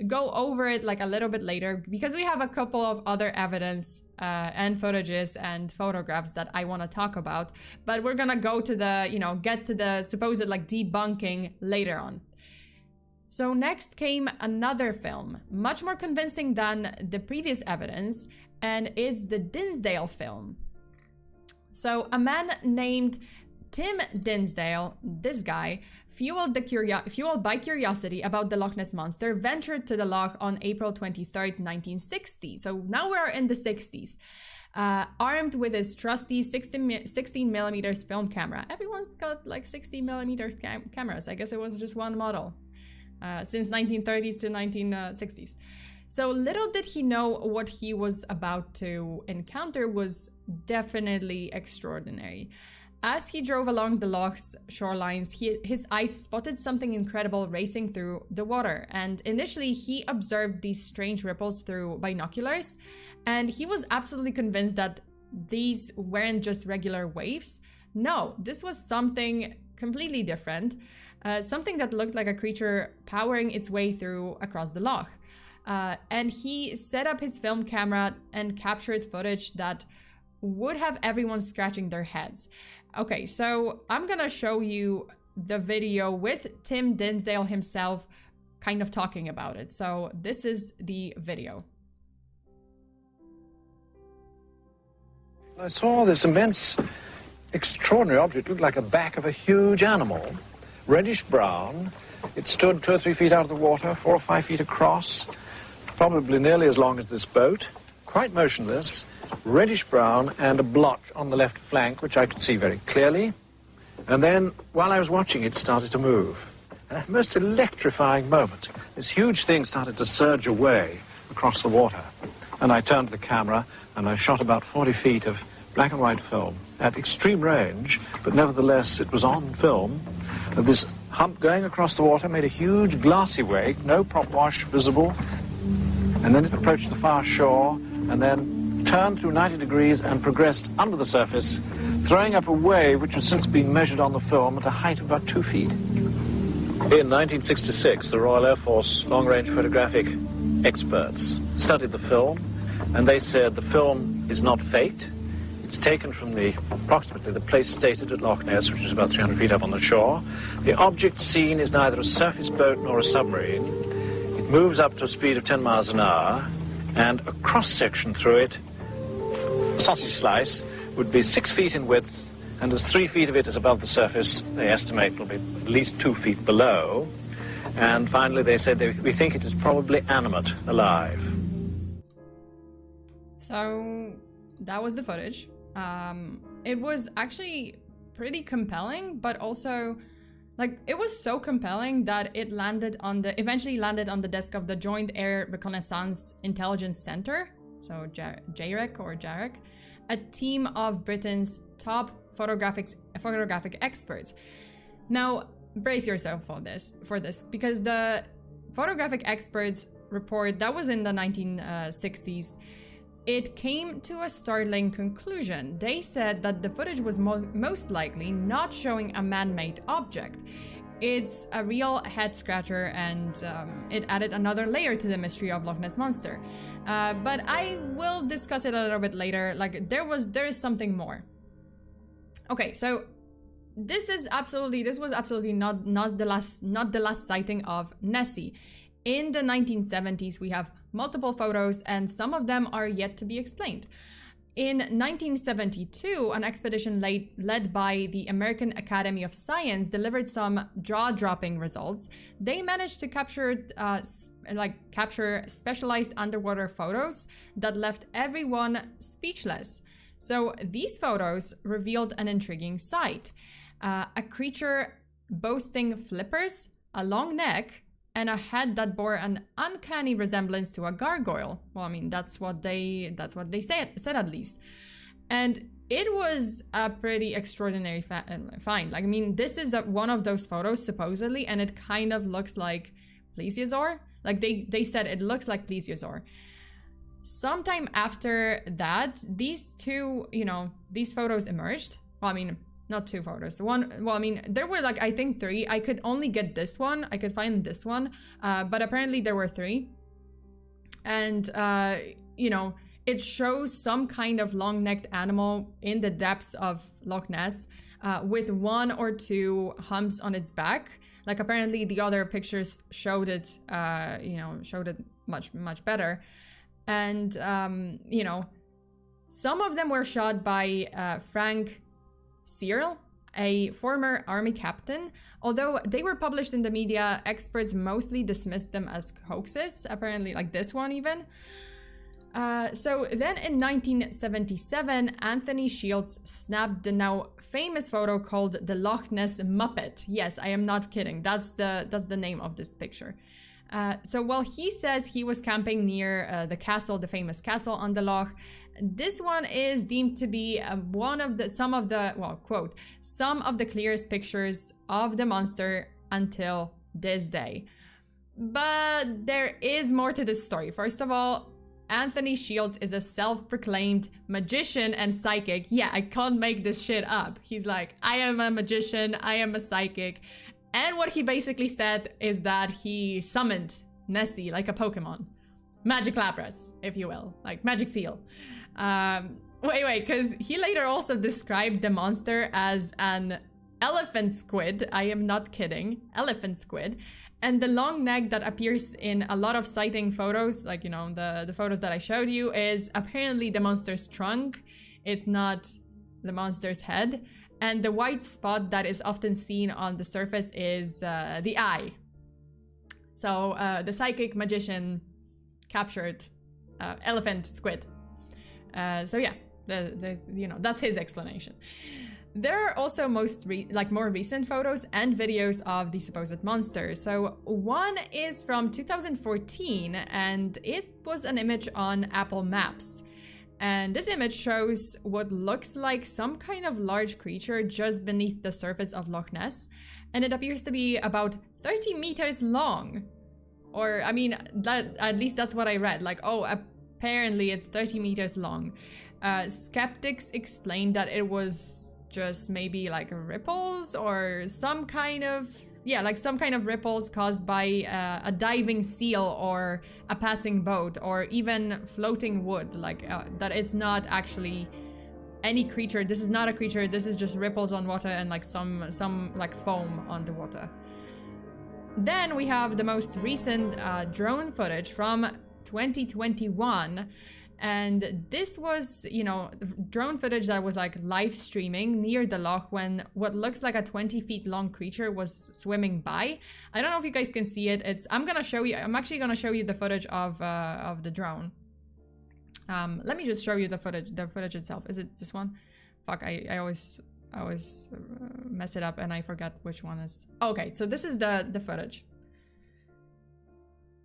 go over it like a little bit later, because we have a couple of other evidence and footages and photographs that I want to talk about, but we're gonna go to the, you know, get to the supposed like debunking later on. So next came another film, much more convincing than the previous evidence, and it's the Dinsdale film. So a man named Tim Dinsdale, this guy, fueled by curiosity about the Loch Ness Monster, ventured to the loch on April 23rd, 1960. So now we're in the 60s. Armed with his trusty 16mm film camera. Everyone's got like 16mm cameras. I guess it was just one model since 1930s to 1960s. So little did he know what he was about to encounter was definitely extraordinary. As he drove along the loch's shorelines, his eyes spotted something incredible racing through the water, and initially he observed these strange ripples through binoculars, and he was absolutely convinced that these weren't just regular waves. No, this was something completely different, something that looked like a creature powering its way through across the loch. And he set up his film camera and captured footage that would have everyone scratching their heads. Okay, so I'm gonna show you the video with Tim Dinsdale himself kind of talking about it. So this is the video. I saw this immense, extraordinary object. It looked like a back of a huge animal, reddish brown. It stood 2 or 3 feet out of the water, 4 or 5 feet across, probably nearly as long as this boat, quite motionless, reddish brown, and a blotch on the left flank, which I could see very clearly. And then, while I was watching, it started to move. And at a most electrifying moment, this huge thing started to surge away across the water. and I turned the camera and I shot about 40 feet of black and white film at extreme range, but nevertheless it was on film. This hump going across the water made a huge glassy wake, no prop wash visible, and then it approached the far shore and then turned through 90 degrees and progressed under the surface, throwing up a wave which has since been measured on the film at a height of about 2 feet. In 1966, the Royal Air Force long-range photographic experts studied the film, and they said the film is not faked. It's taken from approximately the place stated at Loch Ness, which is about 300 feet up on the shore. The object seen is neither a surface boat nor a submarine. It moves up to a speed of 10 miles an hour, and a cross-section through it, a sausage slice, would be 6 feet in width, and as 3 feet of it is above the surface, they estimate will be at least 2 feet below. And finally, they said we think it is probably animate, alive. So that was the footage. It was actually pretty compelling, but also, like, it was so compelling that it eventually landed on the desk of the Joint Air Reconnaissance Intelligence Center, so JAREC, a team of Britain's top photographic experts. Now, brace yourself for this, because the photographic experts report that was in the 1960s. It came to a startling conclusion. They said that the footage was most likely not showing a man-made object. It's a real head-scratcher, and it added another layer to the mystery of Loch Ness Monster. But I will discuss it a little bit later. Like, there is something more. Okay, so this was absolutely not the last sighting of Nessie. In the 1970s, we have multiple photos, and some of them are yet to be explained. In 1972, an expedition led by the American Academy of Science delivered some jaw-dropping results. They managed to capture specialized underwater photos that left everyone speechless. So these photos revealed an intriguing sight. A creature boasting flippers, a long neck, and a head that bore an uncanny resemblance to a gargoyle. Well, I mean, that's what they said at least. And it was a pretty extraordinary find. Like, I mean, this is one of those photos supposedly, and it kind of looks like plesiosaur. Like, they said it looks like plesiosaur. Sometime after that, these photos emerged. Well, I mean, not two photos. There were I think 3. I could only get this one. I could find this one. But apparently there were 3. And, it shows some kind of long-necked animal in the depths of Loch Ness with 1 or 2 humps on its back. Like, apparently the other pictures showed it, much, much better. And, some of them were shot by Frank Searle, a former army captain. Although they were published in the media, experts mostly dismissed them as hoaxes, apparently, like this one even. So then in 1977, Anthony Shields snapped the now famous photo called the Loch Ness Muppet. Yes, I am not kidding. That's the name of this picture. So while he says he was camping near the famous castle on the loch, this one is deemed to be some of the clearest pictures of the monster until this day. But there is more to this story. First of all, Anthony Shields is a self-proclaimed magician and psychic. Yeah, I can't make this shit up. He's like, I am a magician, I am a psychic. And what he basically said is that he summoned Nessie like a Pokemon. Magic Lapras, if you will, like Magic Seal. Because he later also described the monster as an elephant squid. I am not kidding, elephant squid. And the long neck that appears in a lot of sighting photos, like, the photos that I showed you, is apparently the monster's trunk. It's not the monster's head. And the white spot that is often seen on the surface is the eye. So the psychic magician captured elephant squid. So yeah, that's his explanation. There are also more recent photos and videos of the supposed monster. So one is from 2014 and it was an image on Apple Maps. And this image shows what looks like some kind of large creature just beneath the surface of Loch Ness. And it appears to be about 30 meters long. Or, I mean, at least that's what I read. Like, oh, apparently it's 30 meters long. Skeptics explained that it was just maybe like ripples or some kind of, yeah, like some kind of ripples caused by a diving seal or a passing boat or even floating wood, like that it's not actually any creature. This is not a creature, this is just ripples on water and like some like foam on the water. Then we have the most recent drone footage from 2021. And this was, you know, drone footage that was like live streaming near the loch when what looks like a 20 feet long creature was swimming by. I don't know if you guys can see it. I'm actually gonna show you the footage of the drone. Let me just show you the footage itself. Is it this one? Fuck, I always mess it up and I forget which one is. Okay, so this is the footage.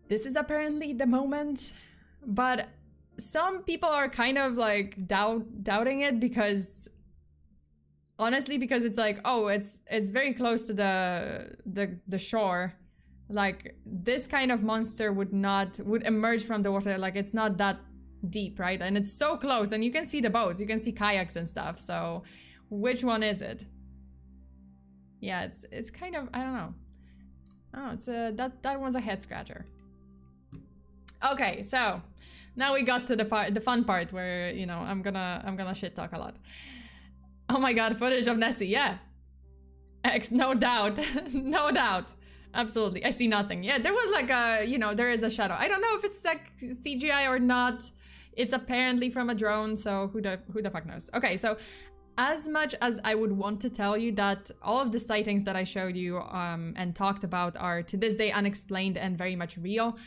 This is apparently the moment, but some people are kind of like doubting it because honestly, because it's like, oh, it's very close to the shore. Like this kind of monster would emerge from the water. Like it's not that deep, right? And it's so close and you can see the boats, you can see kayaks and stuff. So which one is it? Yeah, it's kind of, I don't know. Oh, it's that one's a head scratcher. Okay, so now we got to the fun part where, you know, I'm gonna shit talk a lot. Oh my god, footage of Nessie, yeah. X, no doubt. No doubt. Absolutely. I see nothing. Yeah, there was like a, you know, there is a shadow. I don't know if it's like CGI or not. It's apparently from a drone, so who the fuck knows. Okay, so as much as I would want to tell you that all of the sightings that I showed you and talked about are to this day unexplained and very much real,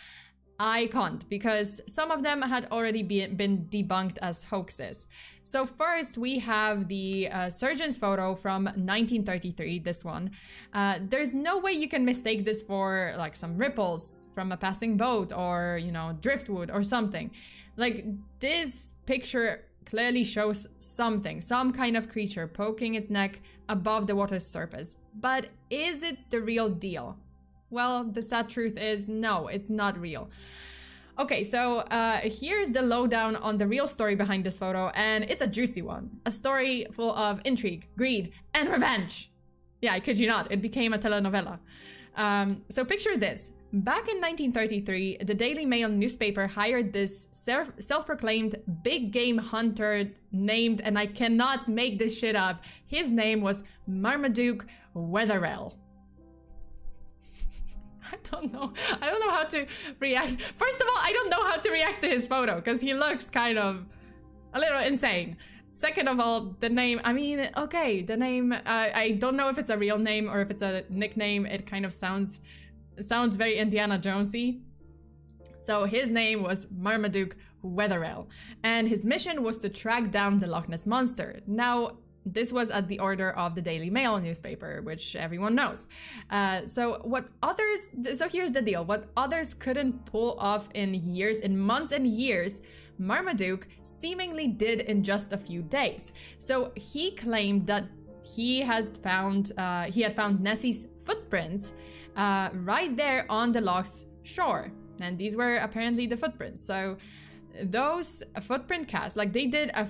I can't, because some of them had already been debunked as hoaxes. So first we have the surgeon's photo from 1933, this one. There's no way you can mistake this for like some ripples from a passing boat or, you know, driftwood or something. Like this picture clearly shows something, some kind of creature poking its neck above the water's surface. But is it the real deal? Well, the sad truth is no, it's not real. Okay, so here's the lowdown on the real story behind this photo, and it's a juicy one. A story full of intrigue, greed, and revenge. Yeah, I kid you not, it became a telenovela. So picture this. Back in 1933, the Daily Mail newspaper hired this self-proclaimed big game hunter named, and I cannot make this shit up, his name was Marmaduke Wetherell. I don't know how to react. First of all, I don't know how to react to his photo because he looks kind of a little insane. Second of all, the name, I mean, okay, the name, I don't know if it's a real name or if it's a nickname. It kind of sounds very Indiana Jonesy. So his name was Marmaduke Wetherell, and his mission was to track down the Loch Ness monster. Now, this was at the order of the Daily Mail newspaper, which everyone knows. So here's the deal. What others couldn't pull off in months and years, Marmaduke seemingly did in just a few days. So he claimed that he had found Nessie's footprints right there on the loch's shore. And these were apparently the footprints. So those footprint casts, like they did a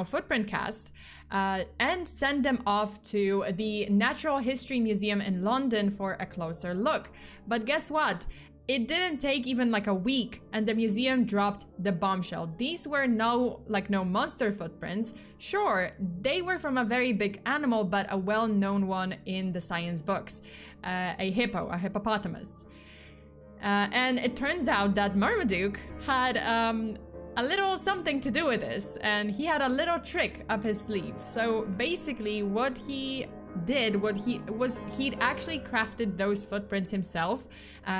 footprint cast and sent them off to the Natural History Museum in London for a closer look. But guess what? It didn't take even like a week and the museum dropped the bombshell. These were no monster footprints. Sure, they were from a very big animal, but a well-known one in the science books. A hippopotamus. And it turns out that Marmaduke had a little something to do with this, and he had a little trick up his sleeve. So basically what he did, he'd actually crafted those footprints himself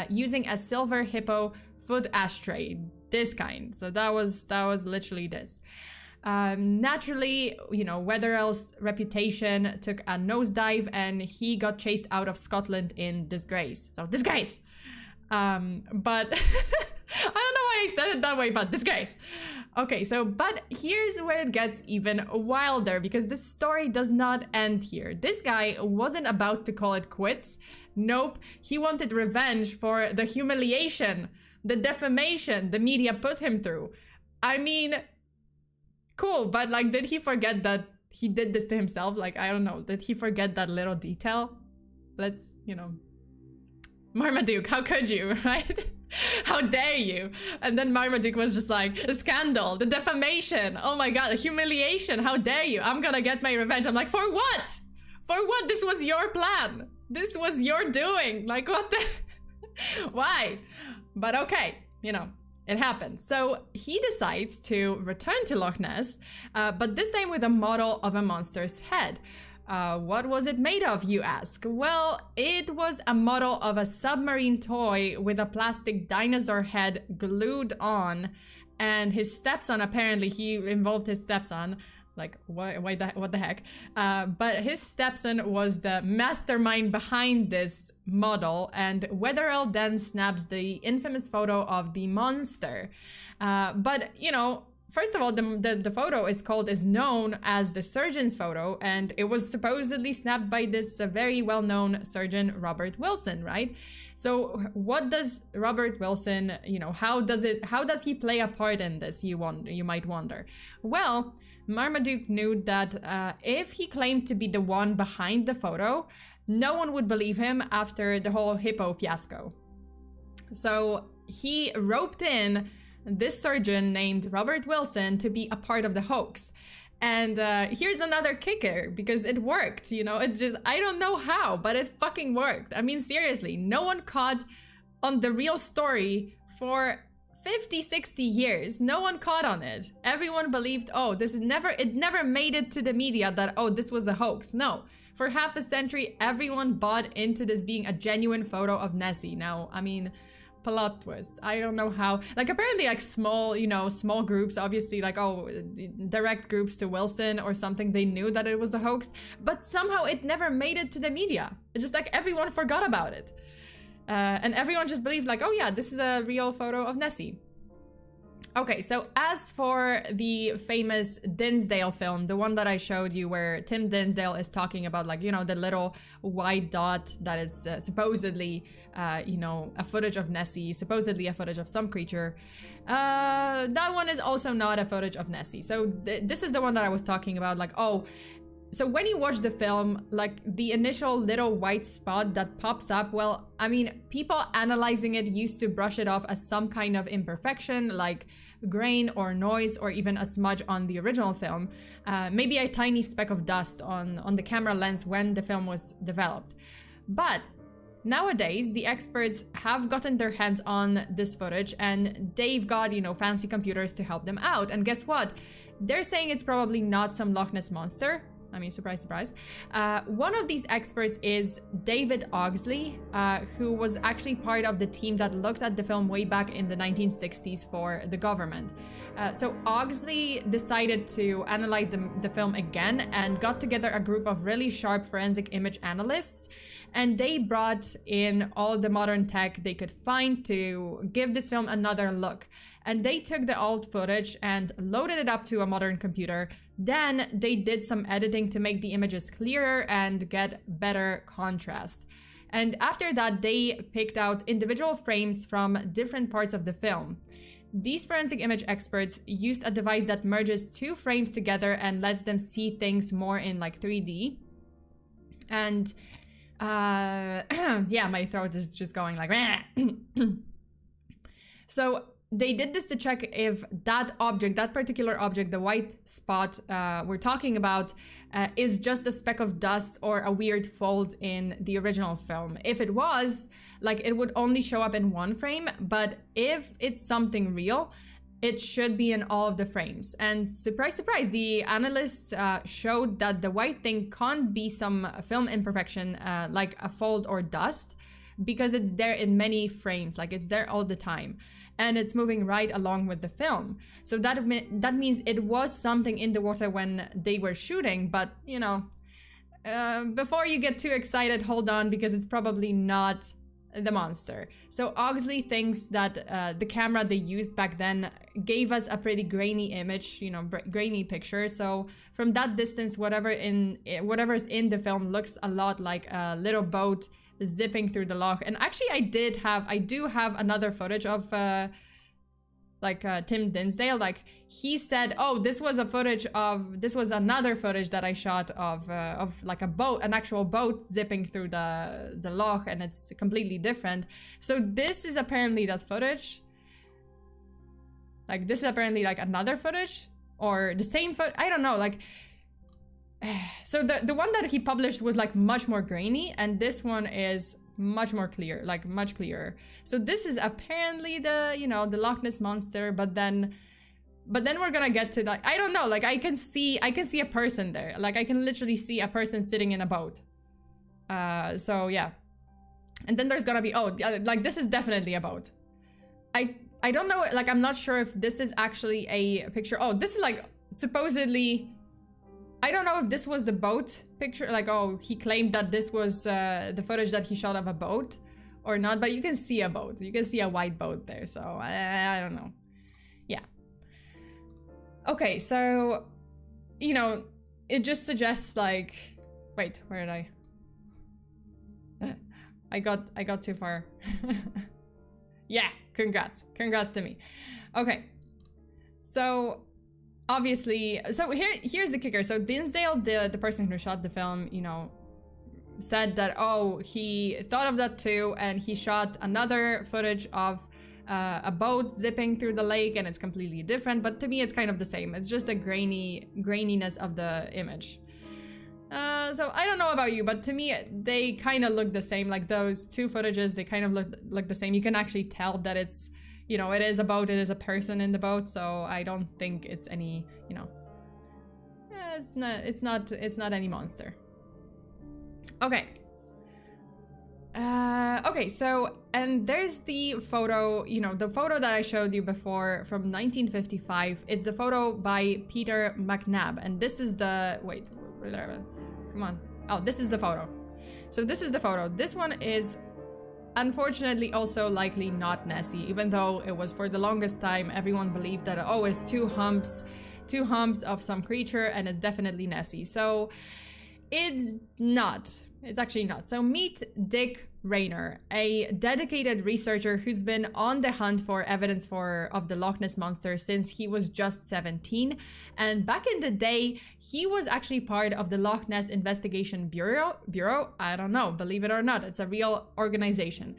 using a silver hippo foot ashtray, this kind. So that was literally this. Naturally, you know, Wetherell's reputation took a nosedive and he got chased out of Scotland in disgrace. So, disgrace! But I don't know why I said it that way, but disgrace. Okay, so, but here's where it gets even wilder, because this story does not end here. This guy wasn't about to call it quits. Nope, he wanted revenge for the humiliation, the defamation the media put him through. I mean, cool, but like, did he forget that he did this to himself? Like, I don't know, did he forget that little detail? Let's, you know, Marmaduke, how could you, right? How dare you? And then Marmaduke was just like, a scandal, the defamation, oh my god, the humiliation, how dare you? I'm gonna get my revenge. I'm like, for what? For what? This was your plan. This was your doing. Like, what the? Why? But okay, you know, it happened. So he decides to return to Loch Ness, but this time with a model of a monster's head. What was it made of, you ask? Well, it was a model of a submarine toy with a plastic dinosaur head glued on, and his stepson, apparently he involved his stepson, like what the heck? But his stepson was the mastermind behind this model, and Wetherell then snaps the infamous photo of the monster. But, you know, first of all, the photo is known as the surgeon's photo, and it was supposedly snapped by this very well-known surgeon, Robert Wilson, right? So what does Robert Wilson, you know, how does he play a part in this, you might wonder? Well, Marmaduke knew that if he claimed to be the one behind the photo, no one would believe him after the whole hippo fiasco. So he roped in this surgeon named Robert Wilson to be a part of the hoax. And here's another kicker, because it worked, you know, it just, I don't know how, but it fucking worked. I mean, seriously, no one caught on the real story for 50, 60 years. No one caught on it. Everyone believed, oh, it never made it to the media that, oh, this was a hoax. No. For half a century, everyone bought into this being a genuine photo of Nessie. Now, I mean, plot twist. I don't know how. Like, apparently, like, small groups, obviously, like, oh, direct groups to Wilson or something, they knew that it was a hoax, but somehow it never made it to the media. It's just like everyone forgot about it. And everyone just believed, like, oh yeah, this is a real photo of Nessie. Okay, so as for the famous Dinsdale film, the one that I showed you where Tim Dinsdale is talking about, like, you know, the little white dot that is supposedly, you know, a footage of Nessie, supposedly a footage of some creature. That one is also not a footage of Nessie. So this is the one that I was talking about, like, oh, so when you watch the film, like, the initial little white spot that pops up, well, I mean, people analyzing it used to brush it off as some kind of imperfection, like grain or noise or even a smudge on the original film. Maybe a tiny speck of dust on the camera lens when the film was developed. But nowadays, the experts have gotten their hands on this footage and they've got, you know, fancy computers to help them out. And guess what? They're saying it's probably not some Loch Ness monster. I mean, surprise, surprise. One of these experts is David Augsley, who was actually part of the team that looked at the film way back in the 1960s for the government. So Augsley decided to analyze the film again and got together a group of really sharp forensic image analysts. And they brought in all the modern tech they could find to give this film another look. And they took the old footage and loaded it up to a modern computer. Then they did some editing to make the images clearer and get better contrast. And after that, they picked out individual frames from different parts of the film. These forensic image experts used a device that merges two frames together and lets them see things more in like 3D. And yeah, my throat is just going like So they did this to check if that object, that particular object, the white spot we're talking about, is just a speck of dust or a weird fold in the original film. If it was, like, it would only show up in one frame, but if it's something real, it should be in all of the frames. And surprise, surprise, the analysts showed that the white thing can't be some film imperfection like a fold or dust. because it's there in many frames, like it's there all the time. And it's moving right along with the film. So that means it was something in the water when they were shooting, but you know, before you get too excited, hold on, because it's probably not the monster. So Oxley thinks that the camera they used back then gave us a pretty grainy image, you know, grainy picture. So from that distance, whatever's in the film looks a lot like a little boat zipping through the loch. And actually I do have another footage of Tim Dinsdale. Like he said, oh, this was another footage that I shot of like a boat, an actual boat zipping through the loch, and it's completely different. So this is apparently that footage. Like this is apparently like another footage or the same footage. I don't know, like so the one that he published was like much more grainy, and this one is much more clear, like much clearer. So this is apparently the, you know, the Loch Ness monster, but then we're gonna get to like, I don't know, like I can see a person there. Like I can literally see a person sitting in a boat. So yeah. And then there's gonna be, oh, like this is definitely a boat. I don't know, like I'm not sure if this is actually a picture. Oh, this is like supposedly, I don't know if this was the boat picture, like, oh, he claimed that this was the footage that he shot of a boat or not, but you can see a boat. You can see a white boat there, so I don't know. Yeah. Okay, so, you know, it just suggests like, wait, where did I got too far. Yeah, congrats to me. Okay, so obviously, so here's the kicker. So Dinsdale, the person who shot the film, you know, said that, oh, he thought of that too, and he shot another footage of a boat zipping through the lake, and it's completely different. But to me, it's kind of the same. It's just a graininess of the image. So I don't know about you, but to me, they kind of look the same. Like those two footages, they kind of look the same. You can actually tell that it's, you know, it is a boat, it is a person in the boat, so I don't think it's any, you know, it's not any monster. Okay. Okay, so, and there's the photo, you know, the photo that I showed you before from 1955. It's the photo by Peter McNabb, and this is the, wait, come on. Oh, this is the photo. So this is the photo. This one is unfortunately also likely not Nessie, even though it was for the longest time everyone believed that, oh, it's two humps of some creature, and it's definitely Nessie. So it's not. It's actually not. So meet Dick Rayner, a dedicated researcher who's been on the hunt for evidence of the Loch Ness monster since he was just 17. And back in the day, he was actually part of the Loch Ness Investigation Bureau. I don't know, believe it or not, it's a real organization.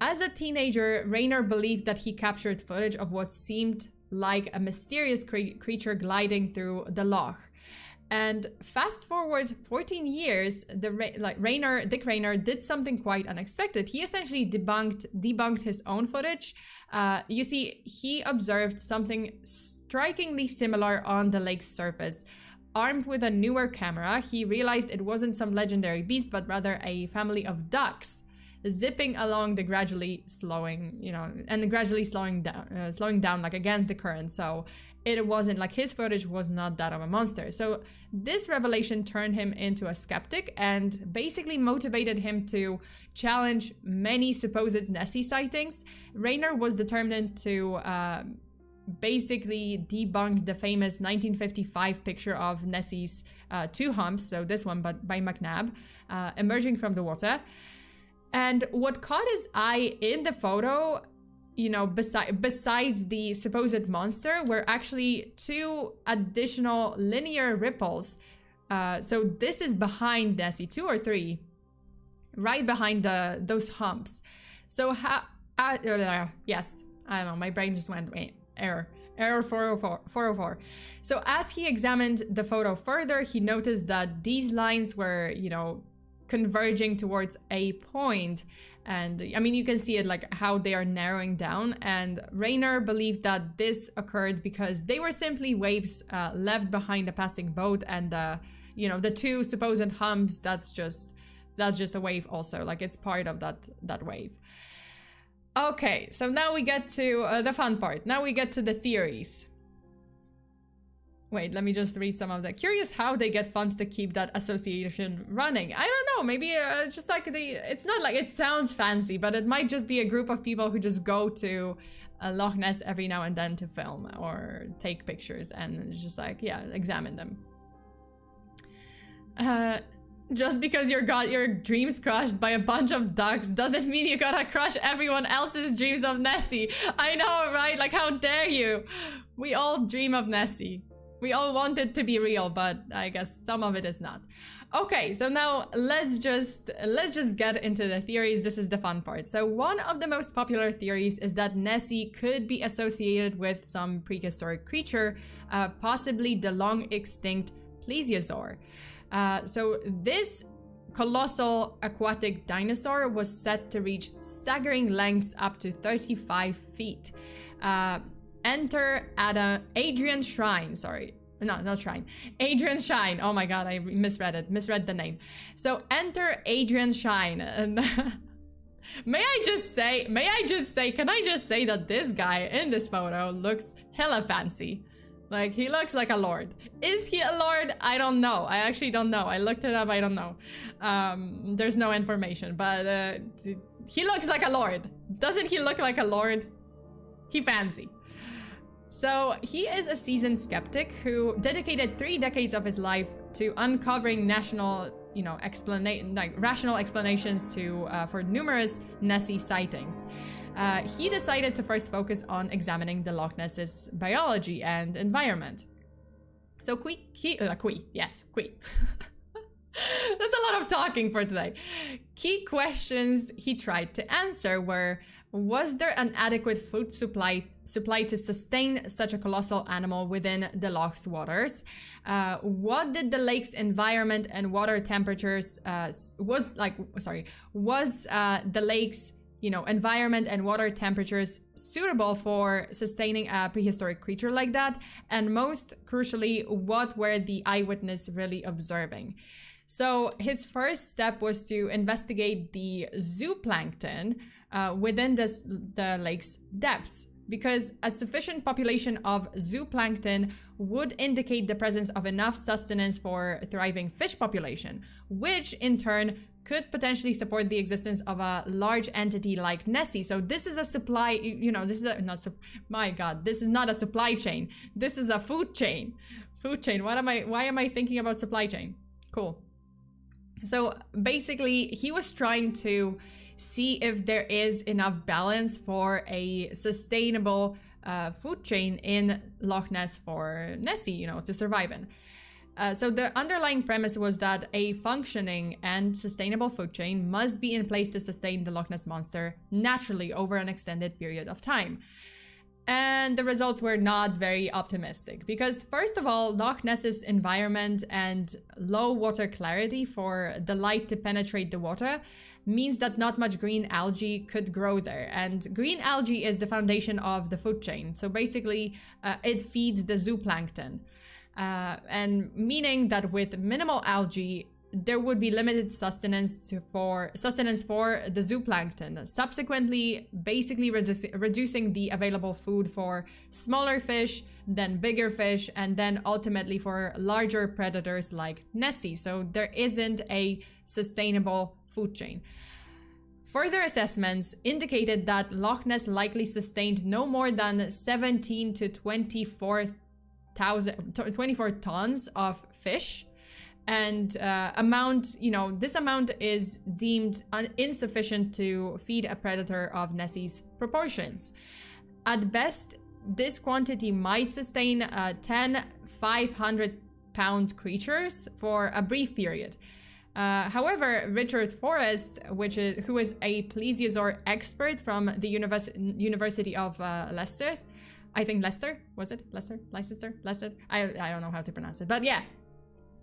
As a teenager, Rayner believed that he captured footage of what seemed like a mysterious creature gliding through the loch. And fast forward 14 years, Dick Rayner did something quite unexpected. He essentially debunked his own footage. You see, he observed something strikingly similar on the lake's surface. Armed with a newer camera, he realized it wasn't some legendary beast, but rather a family of ducks zipping along, gradually slowing down like against the current. So it wasn't like, his footage was not that of a monster. So this revelation turned him into a skeptic and basically motivated him to challenge many supposed Nessie sightings. Rayner was determined to basically debunk the famous 1955 picture of Nessie's two humps, so this one but by McNabb, emerging from the water. And what caught his eye in the photo, you know, besides the supposed monster, were actually two additional linear ripples. So this is behind Nessie, 2 or 3, right behind those humps. So yes, I don't know, my brain just went, wait, error 404. So as he examined the photo further, he noticed that these lines were, you know, converging towards a point. And I mean, you can see it like how they are narrowing down. And Rayner believed that this occurred because they were simply waves left behind a passing boat, and you know, the two supposed humps, that's just that's just a wave also, like it's part of that wave. Okay, so now we get to the fun part. Now we get to the theories. Wait, let me just read some of that. Curious how they get funds to keep that association running. I don't know, maybe just like it's not like it sounds fancy, but it might just be a group of people who just go to Loch Ness every now and then to film or take pictures and just like, yeah, examine them. Just because you got your dreams crushed by a bunch of ducks doesn't mean you gotta crush everyone else's dreams of Nessie. I know, right? Like, how dare you? We all dream of Nessie. We all want it to be real, but I guess some of it is not. Okay, so now let's just get into the theories. This is the fun part. So one of the most popular theories is that Nessie could be associated with some prehistoric creature, possibly the long extinct plesiosaur. So this colossal aquatic dinosaur was said to reach staggering lengths up to 35 feet. Enter Adrian's Shrine, sorry. No, not Shrine. Adrian's Shrine. Oh my god, I misread the name. So enter Adrian's Shrine. And can I just say that this guy in this photo looks hella fancy. Like, he looks like a lord. Is he a lord? I don't know. I actually don't know. I looked it up. I don't know. There's no information, but he looks like a lord. Doesn't he look like a lord? He fancy. So he is a seasoned skeptic who dedicated 3 decades of his life to uncovering rational explanations for numerous Nessie sightings. He decided to first focus on examining the Loch Ness's biology and environment. So Qui. That's a lot of talking for today. Key questions he tried to answer were: was there an adequate food supply to sustain such a colossal animal within the loch's waters? What did the lake's environment and water temperatures was the lake's environment and water temperatures suitable for sustaining a prehistoric creature like that? And most crucially, what were the eyewitnesses really observing? So his first step was to investigate the zooplankton within the lake's depths, because a sufficient population of zooplankton would indicate the presence of enough sustenance for a thriving fish population, which in turn could potentially support the existence of a large entity like Nessie. So this is a supply, this is this is not a supply chain. This is a food chain. Why am I thinking about supply chain? Cool. So basically, he was trying to see if there is enough balance for a sustainable food chain in Loch Ness for Nessie, to survive in. So the underlying premise was that a functioning and sustainable food chain must be in place to sustain the Loch Ness monster naturally over an extended period of time. And the results were not very optimistic, because first of all, Loch Ness's environment and low water clarity for the light to penetrate the water means that not much green algae could grow there. And green algae is the foundation of the food chain. So basically, it feeds the zooplankton. And meaning that with minimal algae, there would be limited sustenance for the zooplankton, subsequently basically reducing the available food for smaller fish, then bigger fish, and then ultimately for larger predators like Nessie. So there isn't a sustainable food chain. Further assessments indicated that Loch Ness likely sustained no more than 17 to 24 tons of fish. And this amount is deemed insufficient to feed a predator of Nessie's proportions. At best, this quantity might sustain 10 500-pound creatures for a brief period. However, Richard Forrest, who is a plesiosaur expert from the University of Leicester, I think Leicester, was it? Leicester? I don't know how to pronounce it, but yeah.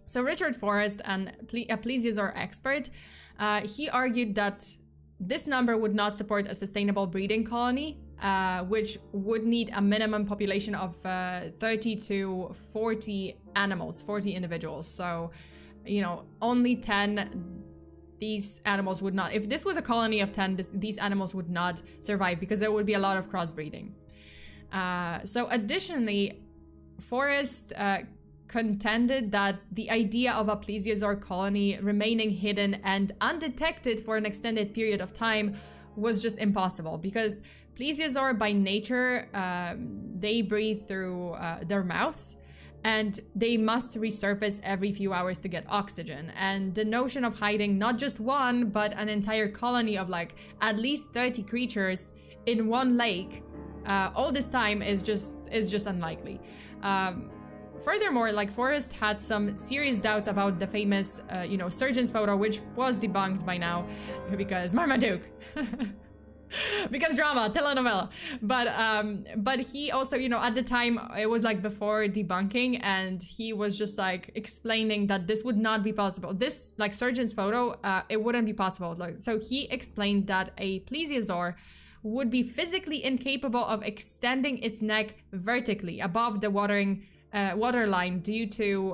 So Richard Forrest, a plesiosaur expert, he argued that this number would not support a sustainable breeding colony, which would need a minimum population of 30 to 40 animals, 40 individuals. So, only 10 these animals would not, if this was a colony of 10, these animals would not survive because there would be a lot of crossbreeding. So additionally, Forrest contended that the idea of a plesiosaur colony remaining hidden and undetected for an extended period of time was just impossible, because plesiosaur by nature, they breathe through their mouths, and they must resurface every few hours to get oxygen. And the notion of hiding not just one, but an entire colony of like at least 30 creatures in one lake all this time is just unlikely. Furthermore, like Forrest had some serious doubts about the famous, you know, surgeon's photo, which was debunked by now because Marmaduke. Because drama, telenovela. But he also, you know, at the time, it was like before debunking, and he was just like explaining that this would not be possible. This like surgeon's photo, it wouldn't be possible. Like, so he explained that a plesiosaur would be physically incapable of extending its neck vertically above the waterline due to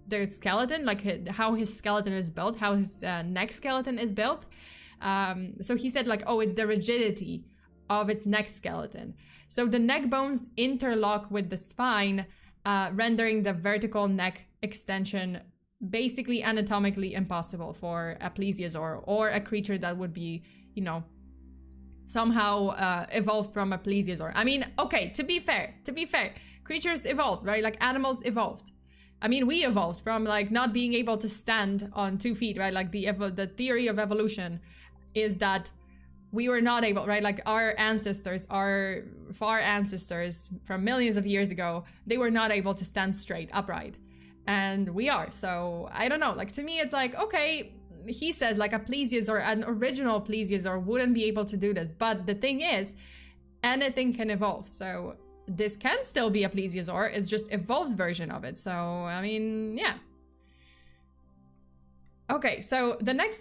their skeleton, like how his skeleton is built, how his neck skeleton is built. So he said like, oh, it's the rigidity of its neck skeleton. So the neck bones interlock with the spine, rendering the vertical neck extension basically anatomically impossible for a plesiosaur or a creature that would be, you know, somehow evolved from a plesiosaur. I mean, okay, to be fair, creatures evolved, right? Like animals evolved. I mean, we evolved from like not being able to stand on 2 feet, right? Like the theory of evolution is that we were not able, right? Like our ancestors, our far ancestors from millions of years ago, they were not able to stand straight, upright. And we are. So I don't know. Like to me, it's like, okay, he says like a plesiosaur, an original plesiosaur wouldn't be able to do this. But the thing is, anything can evolve. So this can still be a plesiosaur. It's just evolved version of it. So, I mean, yeah. Okay, so the next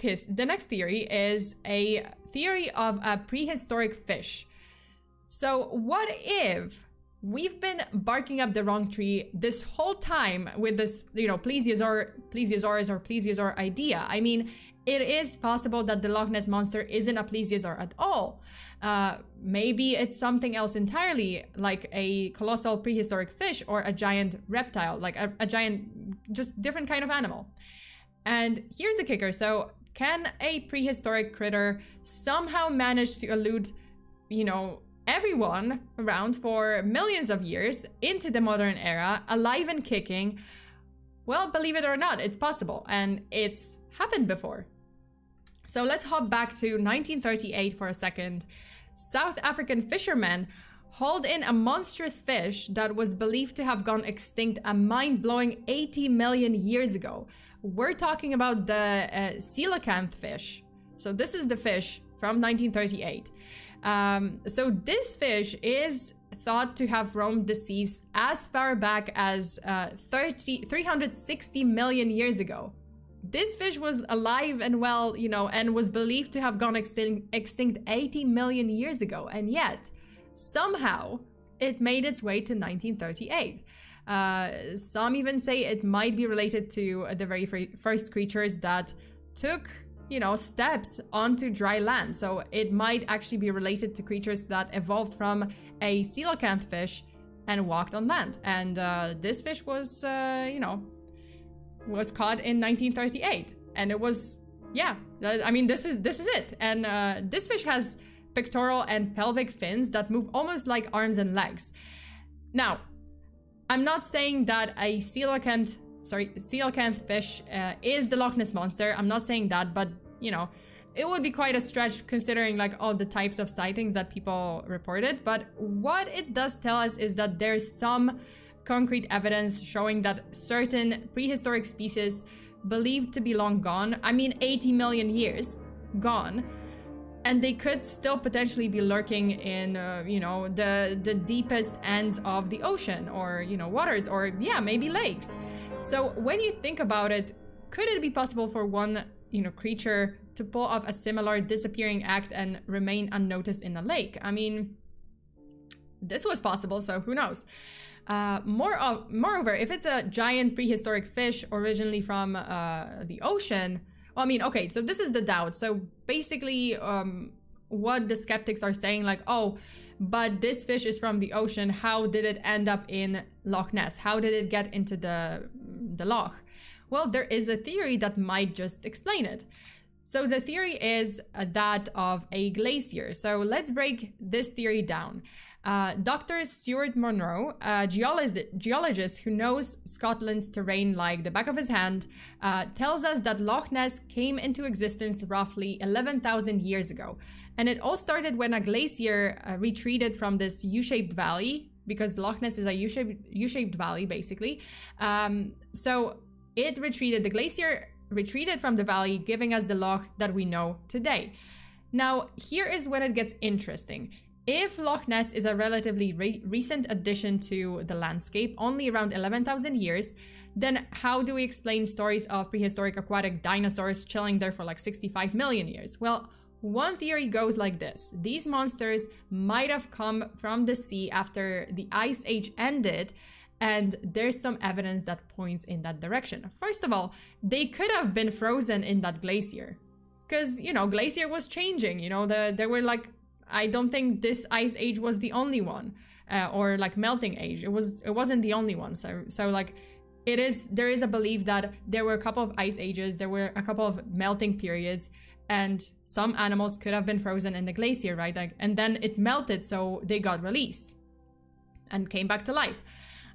theory is a theory of a prehistoric fish. So what if we've been barking up the wrong tree this whole time with this, you know, plesiosaurs or plesiosaur idea? I mean, it is possible that the Loch Ness monster isn't a plesiosaur at all. Maybe it's something else entirely, like a colossal prehistoric fish or a giant reptile, like a giant, just different kind of animal. And here's the kicker. So can a prehistoric critter somehow manage to elude, you know, everyone around for millions of years into the modern era, alive and kicking? Well, believe it or not, it's possible, and it's happened before. So let's hop back to 1938 for a second. South African fishermen hauled in a monstrous fish that was believed to have gone extinct a mind-blowing 80 million years ago. We're talking about the coelacanth fish. So this is the fish from 1938. So this fish is thought to have roamed the seas as far back as 360 million years ago. This fish was alive and well, you know, and was believed to have gone extinct 80 million years ago. And yet, somehow, it made its way to 1938. Some even say it might be related to the very first creatures that took, you know, steps onto dry land. So it might actually be related to creatures that evolved from a coelacanth fish and walked on land. And this fish was, you know, was caught in 1938. And it was, yeah, I mean, this is it. And this fish has pectoral and pelvic fins that move almost like arms and legs. Now, I'm not saying that a coelacanth fish is the Loch Ness monster. I'm not saying that, but you know, it would be quite a stretch considering like all the types of sightings that people reported. But what it does tell us is that there's some concrete evidence showing that certain prehistoric species believed to be long gone, I mean 80 million years gone, and they could still potentially be lurking in, you know, the deepest ends of the ocean, or, you know, waters, or yeah, maybe lakes. So when you think about it, could it be possible for one, you know, creature to pull off a similar disappearing act and remain unnoticed in a lake? I mean, this was possible, so who knows? Moreover, if it's a giant prehistoric fish originally from the ocean, well, I mean, okay, so this is the doubt. So basically, what the skeptics are saying, like, oh, but this fish is from the ocean. How did it end up in Loch Ness? How did it get into the loch? Well, there is a theory that might just explain it. So the theory is that of a glacier. So let's break this theory down. Dr. Stuart Monroe, a geologist who knows Scotland's terrain like the back of his hand, tells us that Loch Ness came into existence roughly 11,000 years ago. And it all started when a glacier retreated from this U-shaped valley, because Loch Ness is a U-shaped valley, basically. So it retreated, the glacier retreated from the valley, giving us the loch that we know today. Now, here is when it gets interesting. If Loch Ness is a relatively recent addition to the landscape, only around 11,000 years, then how do we explain stories of prehistoric aquatic dinosaurs chilling there for like 65 million years? Well, one theory goes like this. These monsters might have come from the sea after the Ice Age ended, and there's some evidence that points in that direction. First of all, they could have been frozen in that glacier. Because, you know, glacier was changing, you know, there were like, I don't think this ice age was the only one, or like melting age. It wasn't the only one. So like there is a belief that there were a couple of ice ages, there were a couple of melting periods, and some animals could have been frozen in the glacier, right? Like, and then it melted, so they got released and came back to life.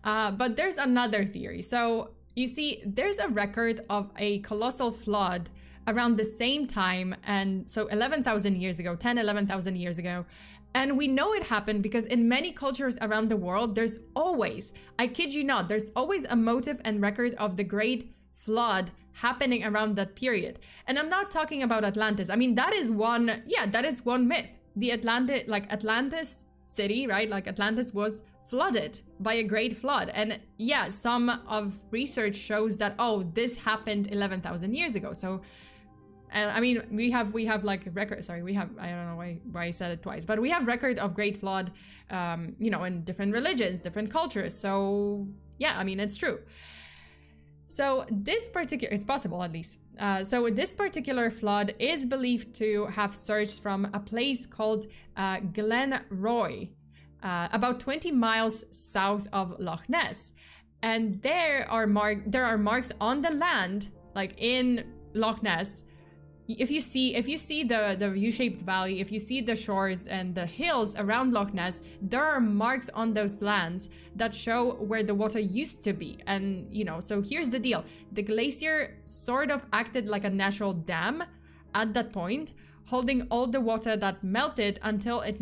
But there's another theory. So you see, there's a record of a colossal flood around the same time, and so 11,000 years ago, 11,000 years ago. And we know it happened because in many cultures around the world, there's always, I kid you not, there's always a motif and record of the Great Flood happening around that period. And I'm not talking about Atlantis. I mean, that is one myth. The Atlantis city, right? Like Atlantis was flooded by a great flood. And yeah, some of research shows that, oh, this happened 11,000 years ago. So, I mean, we have like record, sorry, we have, I don't know why I said it twice, but we have record of great flood, you know, in different religions, different cultures. So yeah, I mean, it's true. So this particular, it's possible at least. So this particular flood is believed to have surged from a place called Glen Roy, about 20 miles south of Loch Ness. And there are marks on the land, like in Loch Ness. If you see the U-shaped valley, if you see the shores and the hills around Loch Ness, there are marks on those lands that show where the water used to be. And, you know, so here's the deal. The glacier sort of acted like a natural dam at that point, holding all the water that melted until it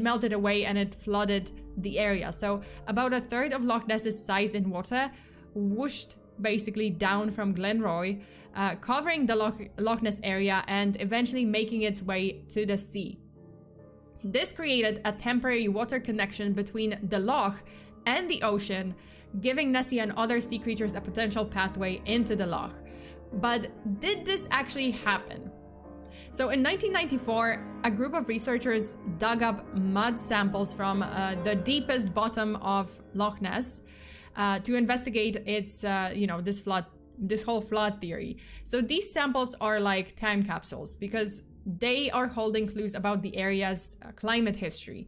melted away and it flooded the area. So about a third of Loch Ness's size in water whooshed basically down from Glen Roy, covering the Loch Ness area and eventually making its way to the sea. This created a temporary water connection between the loch and the ocean, giving Nessie and other sea creatures a potential pathway into the loch. But did this actually happen? So in 1994, a group of researchers dug up mud samples from the deepest bottom of Loch Ness to investigate its, this whole flood theory. So these samples are like time capsules because they are holding clues about the area's climate history.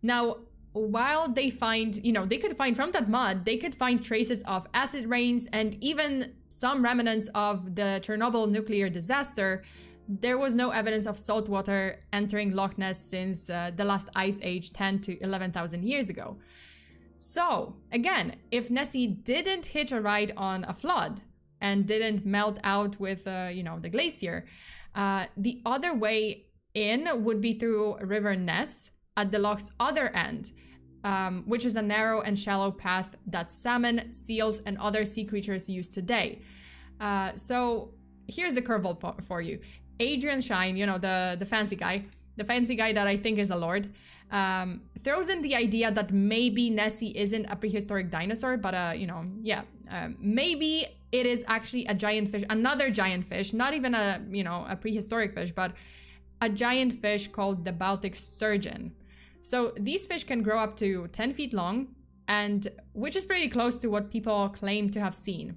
Now, while they find, they could find from that mud, they could find traces of acid rains and even some remnants of the Chernobyl nuclear disaster, there was no evidence of salt water entering Loch Ness since the last ice age 10 to 11,000 years ago. So, again, if Nessie didn't hitch a ride on a flood and didn't melt out with, the glacier, the other way in would be through River Ness at the loch's other end, which is a narrow and shallow path that salmon, seals, and other sea creatures use today. So here's the curveball for you. Adrian Shine, the fancy guy that I think is a lord, throws in the idea that maybe Nessie isn't a prehistoric dinosaur, but maybe it is actually a giant fish, another giant fish, not even a prehistoric fish, but a giant fish called the Baltic sturgeon. So these fish can grow up to 10 feet long, and which is pretty close to what people claim to have seen.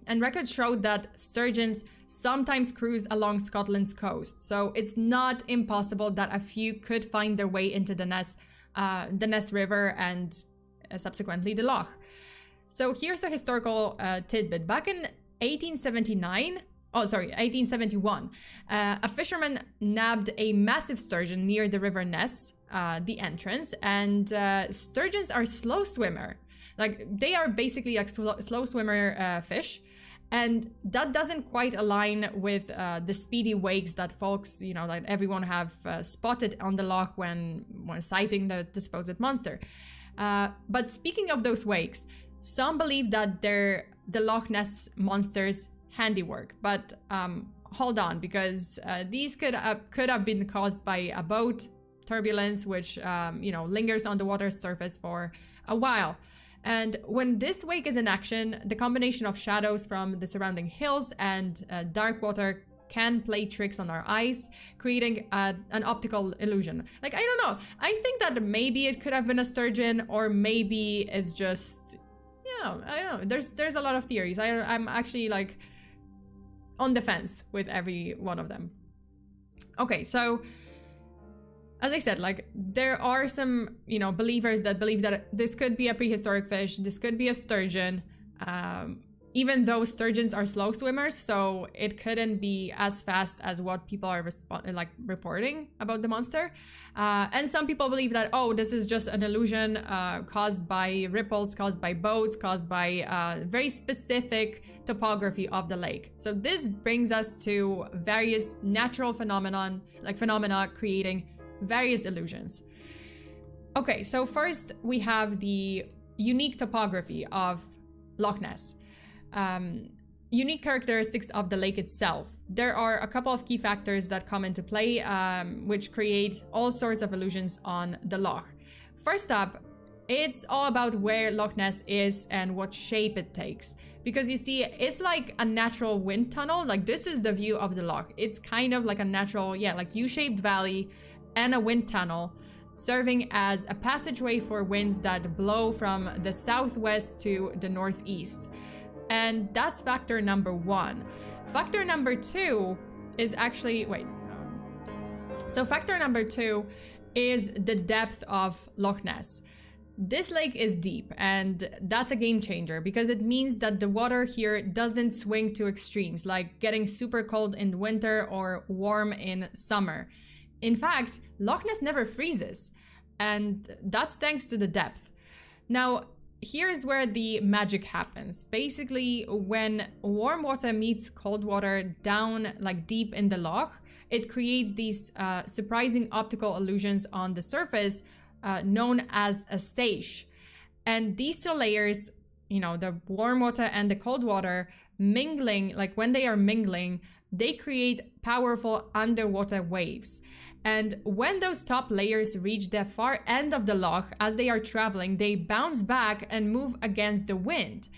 And records showed that sturgeons sometimes cruise along Scotland's coast, so it's not impossible that a few could find their way into the Ness River and subsequently the loch. So here's a historical tidbit. Back in 1871, a fisherman nabbed a massive sturgeon near the River Ness, the entrance, and sturgeons are slow swimmer. Like, they are basically like slow swimmer fish. And that doesn't quite align with the speedy wakes that folks, you know, like everyone have spotted on the loch when sighting the supposed monster. But speaking of those wakes, some believe that they're the Loch Ness monster's handiwork. But hold on, because these could have been caused by a boat turbulence, which you know, lingers on the water's surface for a while. And when this wake is in action, the combination of shadows from the surrounding hills and dark water can play tricks on our eyes, creating an optical illusion. Like, I don't know. I think that maybe it could have been a sturgeon, or maybe it's just, you know, I don't know. There's a lot of theories. I'm actually like on the fence with every one of them. Okay, so as I said, like, there are some, you know, believers that believe that this could be a prehistoric fish, this could be a sturgeon, even though sturgeons are slow swimmers, so it couldn't be as fast as what people are reporting about the monster. And some people believe that, oh, this is just an illusion caused by ripples, caused by boats, caused by very specific topography of the lake. So this brings us to various natural phenomena creating various illusions. Okay, so first we have the unique topography of Loch Ness. Unique characteristics of the lake itself. There are a couple of key factors that come into play, which create all sorts of illusions on the loch. First up, it's all about where Loch Ness is and what shape it takes. Because you see, it's like a natural wind tunnel. Like, this is the view of the loch. It's kind of like a natural, yeah, like U-shaped valley and a wind tunnel, serving as a passageway for winds that blow from the southwest to the northeast. And that's factor number one. Factor number two is actually, so factor number two is the depth of Loch Ness. This lake is deep, and that's a game changer because it means that the water here doesn't swing to extremes, like getting super cold in winter or warm in summer. In fact, Loch Ness never freezes, and that's thanks to the depth. Now, here's where the magic happens. Basically, when warm water meets cold water down like deep in the loch, it creates these surprising optical illusions on the surface known as a seiche. And these two layers, you know, the warm water and the cold water mingling, like when they are mingling, they create powerful underwater waves. And when those top layers reach the far end of the loch, as they are traveling, they bounce back and move against the wind.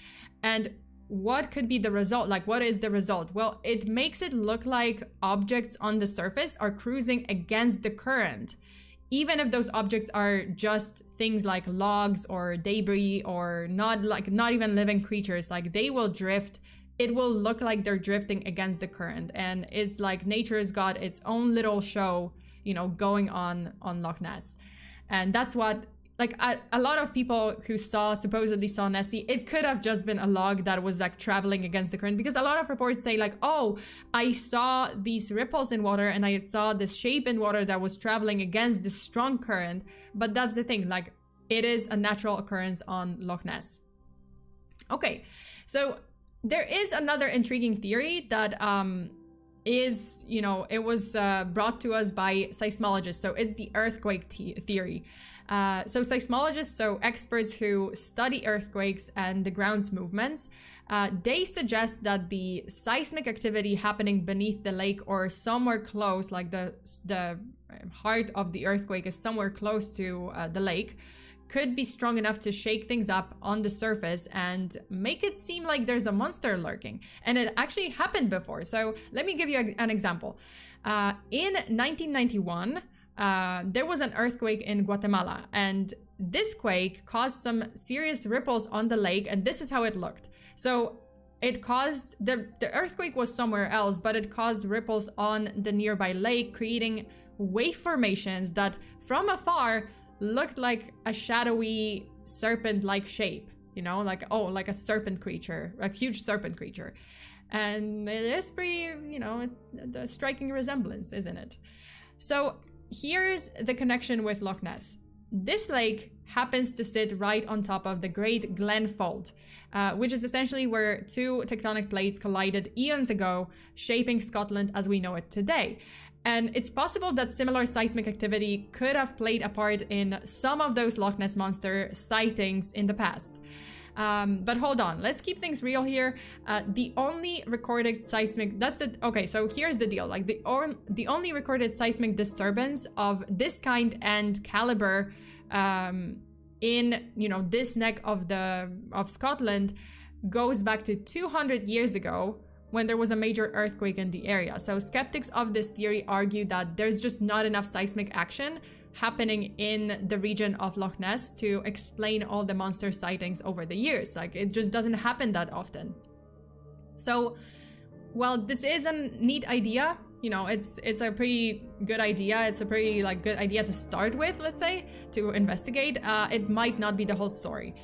And what could be the result? Like, what is the result? Well, it makes it look like objects on the surface are cruising against the current. Even if those objects are just things like logs or debris or not even living creatures, like they will drift. It will look like they're drifting against the current. And it's like nature's got its own little show, you know, going on Loch Ness. And that's what, like, a lot of people who supposedly saw Nessie, it could have just been a log that was like traveling against the current, because a lot of reports say like, oh, I saw these ripples in water and I saw this shape in water that was traveling against the strong current. But that's the thing, like, it is a natural occurrence on Loch Ness. Okay, so there is another intriguing theory that is, you know, it was brought to us by seismologists. So it's the earthquake theory. So seismologists, so experts who study earthquakes and the ground's movements, they suggest that the seismic activity happening beneath the lake or somewhere close, like the heart of the earthquake is somewhere close to the lake, could be strong enough to shake things up on the surface and make it seem like there's a monster lurking. And it actually happened before. So let me give you an example. In 1991, there was an earthquake in Guatemala, and this quake caused some serious ripples on the lake, and this is how it looked. So it caused, the earthquake was somewhere else, but it caused ripples on the nearby lake, creating wave formations that from afar looked like a shadowy serpent-like shape, you know, like, oh, like a serpent creature, a huge serpent creature. And it is pretty, you know, a striking resemblance, isn't it? So here's the connection with Loch Ness. This lake happens to sit right on top of the Great Glen Fault, which is essentially where two tectonic plates collided eons ago, shaping Scotland as we know it today. And it's possible that similar seismic activity could have played a part in some of those Loch Ness Monster sightings in the past. But hold on, let's keep things real here. The only recorded seismic, okay, so here's the deal. Like the only recorded seismic disturbance of this kind and caliber in, you know, this neck of Scotland goes back to 200 years ago, when there was a major earthquake in the area. So skeptics of this theory argue that there's just not enough seismic action happening in the region of Loch Ness to explain all the monster sightings over the years. Like, it just doesn't happen that often. So, well, this is a neat idea. You know, it's a pretty good idea. It's a pretty good idea to start with, let's say, to investigate. It might not be the whole story.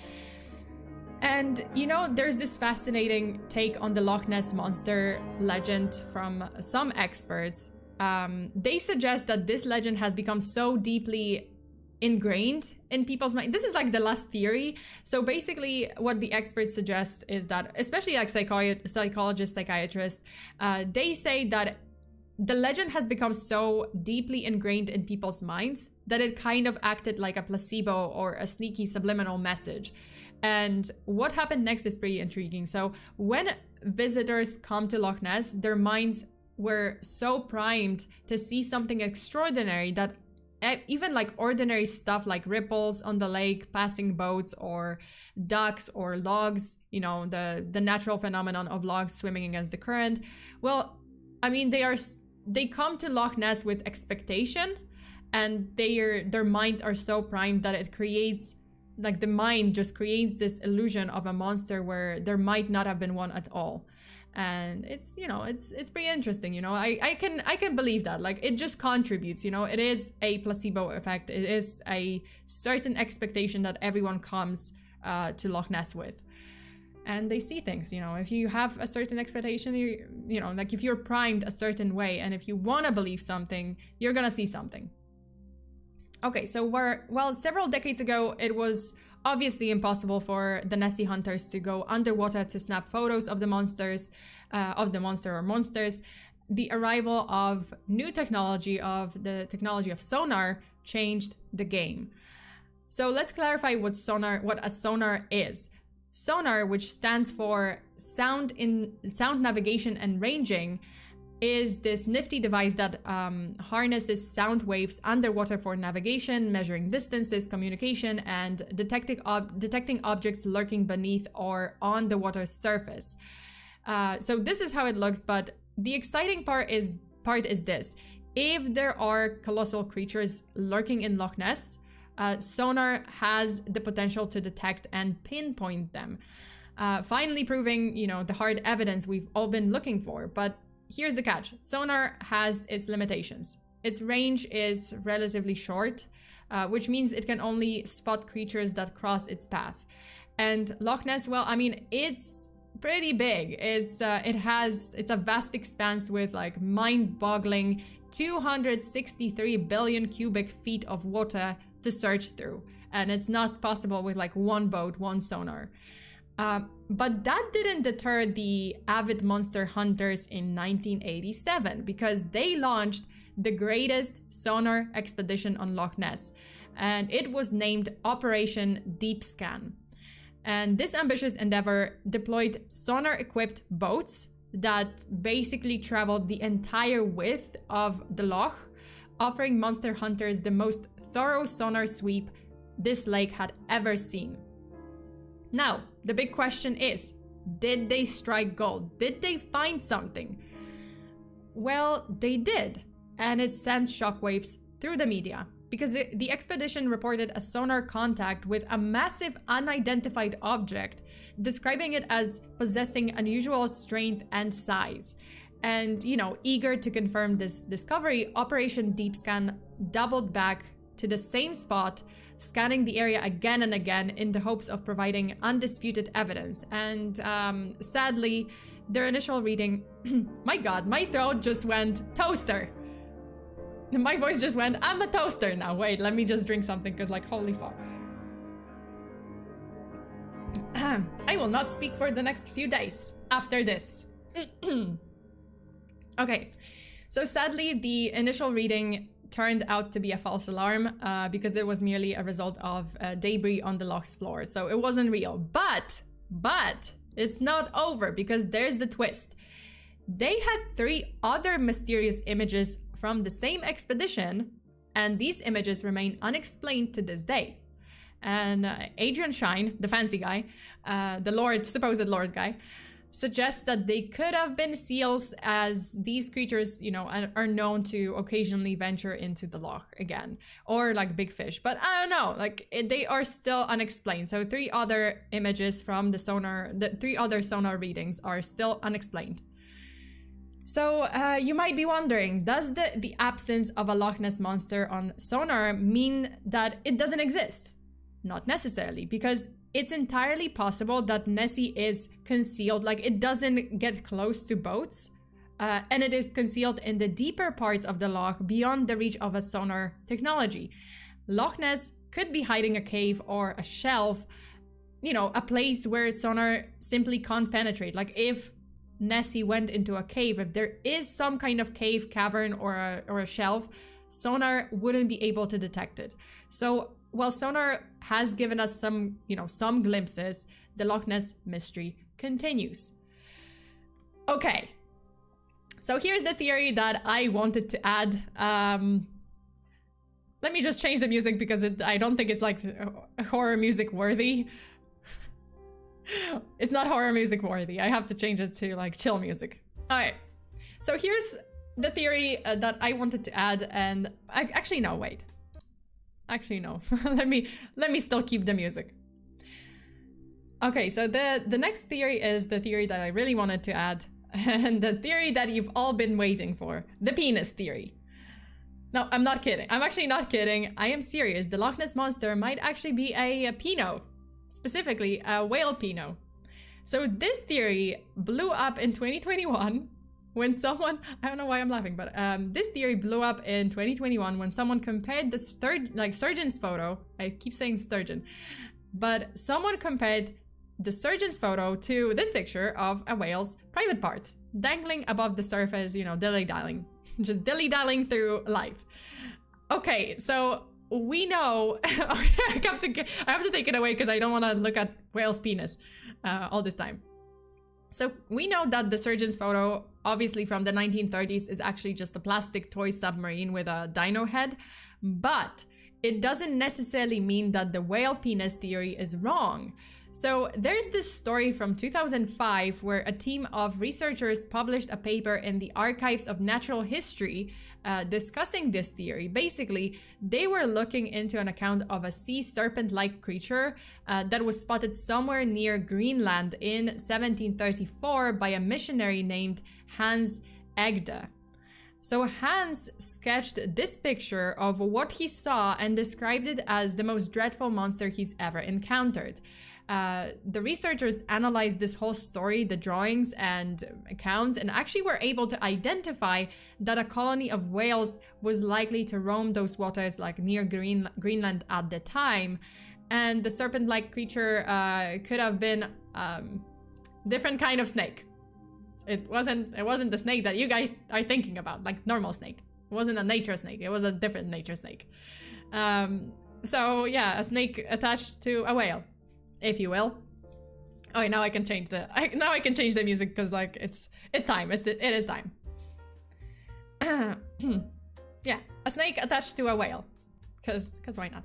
And, you know, there's this fascinating take on the Loch Ness Monster legend from some experts. They suggest that this legend has become so deeply ingrained in people's mind. This is like the last theory. So basically what the experts suggest is that, especially like psychologists, psychiatrists, they say that the legend has become so deeply ingrained in people's minds that it kind of acted like a placebo or a sneaky subliminal message. And what happened next is pretty intriguing. So when visitors come to Loch Ness, their minds were so primed to see something extraordinary that even like ordinary stuff like ripples on the lake, passing boats or ducks or logs, you know, the natural phenomenon of logs swimming against the current. Well, I mean, they come to Loch Ness with expectation, and their minds are so primed that it creates, like, the mind just creates this illusion of a monster where there might not have been one at all. And it's, you know, it's pretty interesting, you know. I can believe that. Like, it just contributes, you know. It is a placebo effect. It is a certain expectation that everyone comes to Loch Ness with. And they see things, you know. If you have a certain expectation, you know, like if you're primed a certain way, and if you want to believe something, you're gonna see something. Okay, so well, several decades ago, it was obviously impossible for the Nessie hunters to go underwater to snap photos of the monsters, of the monster or monsters. The arrival of new technology, of the technology of sonar, changed the game. So let's clarify what a sonar is. Sonar, which stands for sound navigation and ranging, is this nifty device that harnesses sound waves underwater for navigation, measuring distances, communication, and detecting objects lurking beneath or on the water's surface. So this is how it looks, but the exciting part is this. If there are colossal creatures lurking in Loch Ness, sonar has the potential to detect and pinpoint them, finally proving, you know, the hard evidence we've all been looking for. But here's the catch. Sonar has its limitations. Its range is relatively short, which means it can only spot creatures that cross its path. And Loch Ness, well, I mean, it's pretty big. It's a vast expanse with like mind-boggling 263 billion cubic feet of water to search through. And it's not possible with like one boat, one sonar. But that didn't deter the avid monster hunters in 1987, because they launched the greatest sonar expedition on Loch Ness, and it was named Operation Deep Scan. And this ambitious endeavor deployed sonar-equipped boats that basically traveled the entire width of the loch, offering monster hunters the most thorough sonar sweep this lake had ever seen. Now, the big question is, did they strike gold? Did they find something? Well, they did, and it sent shockwaves through the media because the expedition reported a sonar contact with a massive unidentified object, describing it as possessing unusual strength and size. And, you know, eager to confirm this discovery, Operation Deep Scan doubled back to the same spot, scanning the area again and again in the hopes of providing undisputed evidence. And sadly, their initial reading, my God, my throat just went toaster. My voice just went, I'm a toaster now. Wait, let me just drink something because like, holy fuck. I will not speak for the next few days after this. Okay, so sadly, the initial reading turned out to be a false alarm because it was merely a result of debris on the loch's floor. So it wasn't real, but it's not over because there's the twist. They had 3 other mysterious images from the same expedition, and these images remain unexplained to this day. And Adrian Shine, the fancy guy, the supposed Lord guy, suggests that they could have been seals, as these creatures, you know, are known to occasionally venture into the loch again, or like big fish. But I don't know, like they are still unexplained. So 3 other images from the sonar, the 3 other sonar readings are still unexplained. So you might be wondering, does the absence of a Loch Ness monster on sonar mean that it doesn't exist? Not necessarily, because it's entirely possible that Nessie is concealed, like it doesn't get close to boats, and it is concealed in the deeper parts of the loch beyond the reach of a sonar technology. Loch Ness could be hiding a cave or a shelf, you know, a place where sonar simply can't penetrate. Like if Nessie went into a cave, if there is some kind of cave, cavern, or a shelf, sonar wouldn't be able to detect it. So while sonar has given us some, you know, some glimpses, the Loch Ness mystery continues. Okay, so here's the theory that I wanted to add. Let me just change the music because I don't think it's like horror music worthy. It's not horror music worthy. I have to change it to like chill music. All right, so here's the theory that I wanted to add, and actually no, wait. Actually no. let me still keep the music. Okay, so the next theory is the theory that I really wanted to add, and the theory that you've all been waiting for, the penis theory. No, I'm not kidding. I'm actually not kidding. I am serious. The Loch Ness monster might actually be a Pinot. Specifically, a whale Pinot. So this theory blew up in 2021 when someone, I don't know why I'm laughing, but this theory blew up in 2021 when someone compared the surgeon's photo, I keep saying sturgeon, but someone compared the surgeon's photo to this picture of a whale's private parts, dangling above the surface, you know, dilly-dallying, just dilly-dallying through life. Okay, so we know, I have to take it away because I don't want to look at whale's penis all this time. So we know that the surgeon's photo, obviously from the 1930s, is actually just a plastic toy submarine with a dino head, but it doesn't necessarily mean that the whale penis theory is wrong. So there's this story from 2005 where a team of researchers published a paper in the Archives of Natural History discussing this theory. Basically, they were looking into an account of a sea serpent-like creature that was spotted somewhere near Greenland in 1734 by a missionary named Hans Egde. So Hans sketched this picture of what he saw and described it as the most dreadful monster he's ever encountered. The researchers analyzed this whole story, the drawings and accounts, and actually were able to identify that a colony of whales was likely to roam those waters like near Greenland at the time. And the serpent-like creature could have been different kind of snake. It wasn't the snake that you guys are thinking about, like normal snake. It wasn't a nature snake, it was a different nature snake. So yeah, a snake attached to a whale, if you will. Oh, now I can change the music because like it's time. It is time. Yeah, a snake attached to a whale, because why not?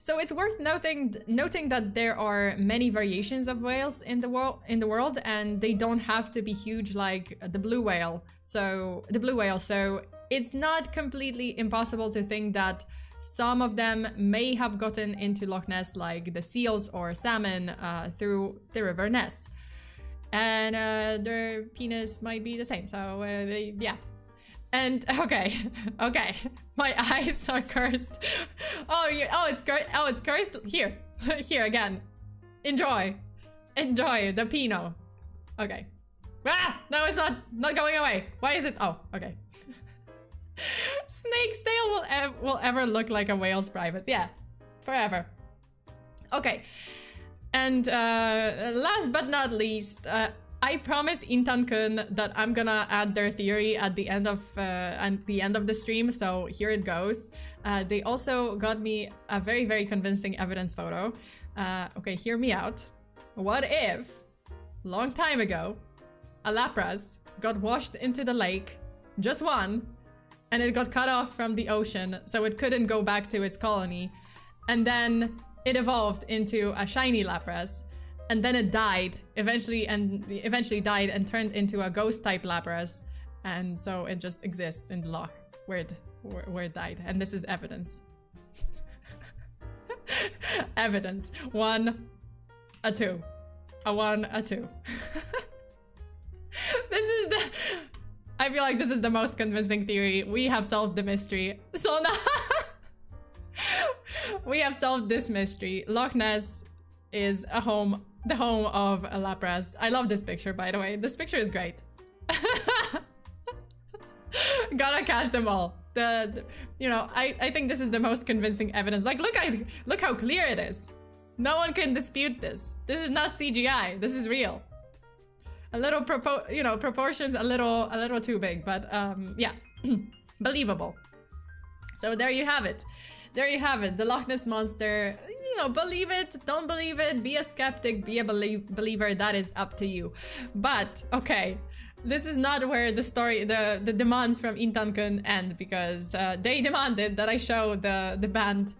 So it's worth noting that there are many variations of whales in the world, and they don't have to be huge like the blue whale. So it's not completely impossible to think that some of them may have gotten into Loch Ness, like the seals or salmon, through the River Ness, and their penis might be the same. So yeah. And okay, my eyes are cursed. It's cursed. Here, here again. Enjoy the Pinot. Okay. Ah, no, it's not going away. Why is it? Oh, okay. Snake's tail will ever look like a whale's private. Yeah, forever. Okay, and last but not least, I promised Intan-kun that I'm gonna add their theory at the end of the stream, so here it goes. They also got me a very, very convincing evidence photo. Okay, hear me out. What if, long time ago, a lapras got washed into the lake, just one, and it got cut off from the ocean, so it couldn't go back to its colony, and then it evolved into a shiny lapras, and then it died eventually died and turned into a ghost type lapras, and so it just exists in the loch where it died, and this is evidence. Evidence. 1, a 2, a 1, a 2. I feel like this is the most convincing theory. We have solved the mystery. So now we have solved this mystery. Loch Ness is the home of lapras. I love this picture, by the way. This picture is great. Gotta catch them all. You know, I think this is the most convincing evidence. Like, look how clear it is. No one can dispute this. This is not CGI. This is real. A little proportions a little too big, but yeah, believable. So there you have it. There you have it. The Loch Ness monster. You know, believe it, don't believe it, be a skeptic, be a believer, that is up to you. But, okay, this is not where the story, the demands from Intan-kun end, because they demanded that I show the band,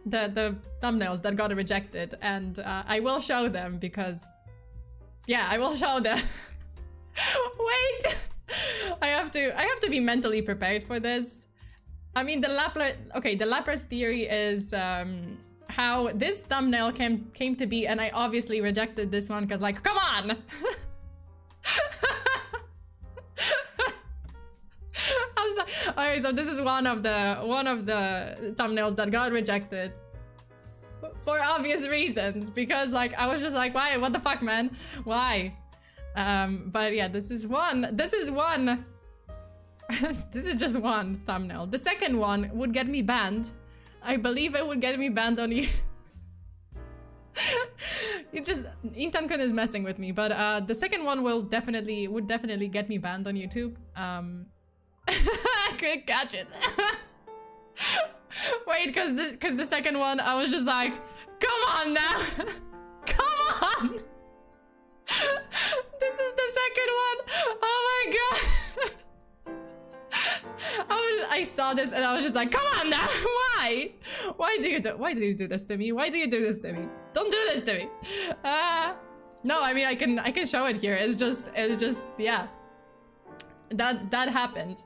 the thumbnails that got rejected, and I will show them because, yeah, I will show them. Wait! I have to be mentally prepared for this. I mean, the lapras theory is, how this thumbnail came to be, and I obviously rejected this one because, like, come on. Okay, so this is one of the thumbnails that got rejected for obvious reasons, because, like, I was just like, why? What the fuck, man? Why? But yeah, this is one. This is just one thumbnail. The second one would get me banned. I believe it would get me banned on you. Intan-kun is messing with me, but the second one would definitely get me banned on YouTube. I couldn't catch it. Wait, cause the second one I was just like, come on now. Come on. This is the second one. Oh my god. I saw this and I was just like, come on now, why? Why do you do this to me? Why do you do this to me? Don't do this to me. No, I mean, I can show it here. It's just yeah. That happened.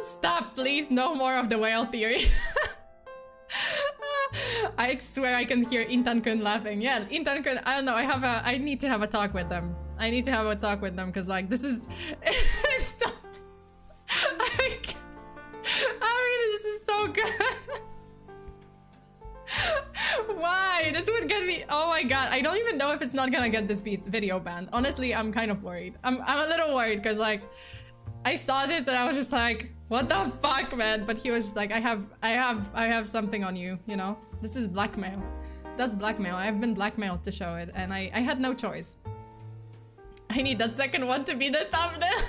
Stop, please. No more of the whale theory. I swear I can hear Intan-kun laughing. Yeah, Intan-kun, I don't know, I need to have a talk with them. I need to have a talk with them because, like, this is so this is so good. Why? This would get me. Oh my god, I don't even know if it's not gonna get this video banned. Honestly, I'm kind of worried. I'm a little worried because, like, I saw this and I was just like, what the fuck, man? But he was just like, I have something on you, you know? This is blackmail. That's blackmail. I've been blackmailed to show it, and I had no choice. I need that second one to be the thumbnail.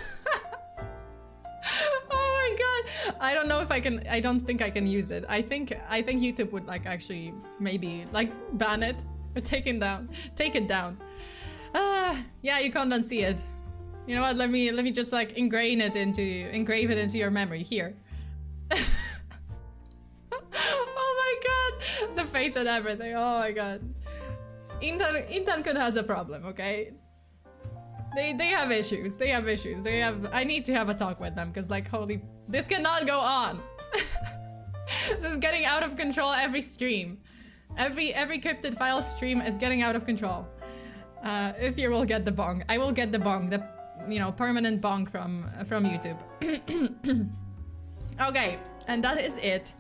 Oh my god. I don't know if I can. I don't think I can use it. I think YouTube would, like, actually maybe, like, ban it or take it down. Take it down. Yeah, you can't unsee it. You know what? Let me just, like, engrave it into your memory here. Oh my god. The face and everything. Oh my god. Intan has a problem, okay? They have issues. They have issues. I need to have a talk with them because like holy, this cannot go on. This is getting out of control every stream. Every Cryptid Files stream is getting out of control. If you will get the bong, I will get the bong, the permanent bong from YouTube. Okay, and that is it.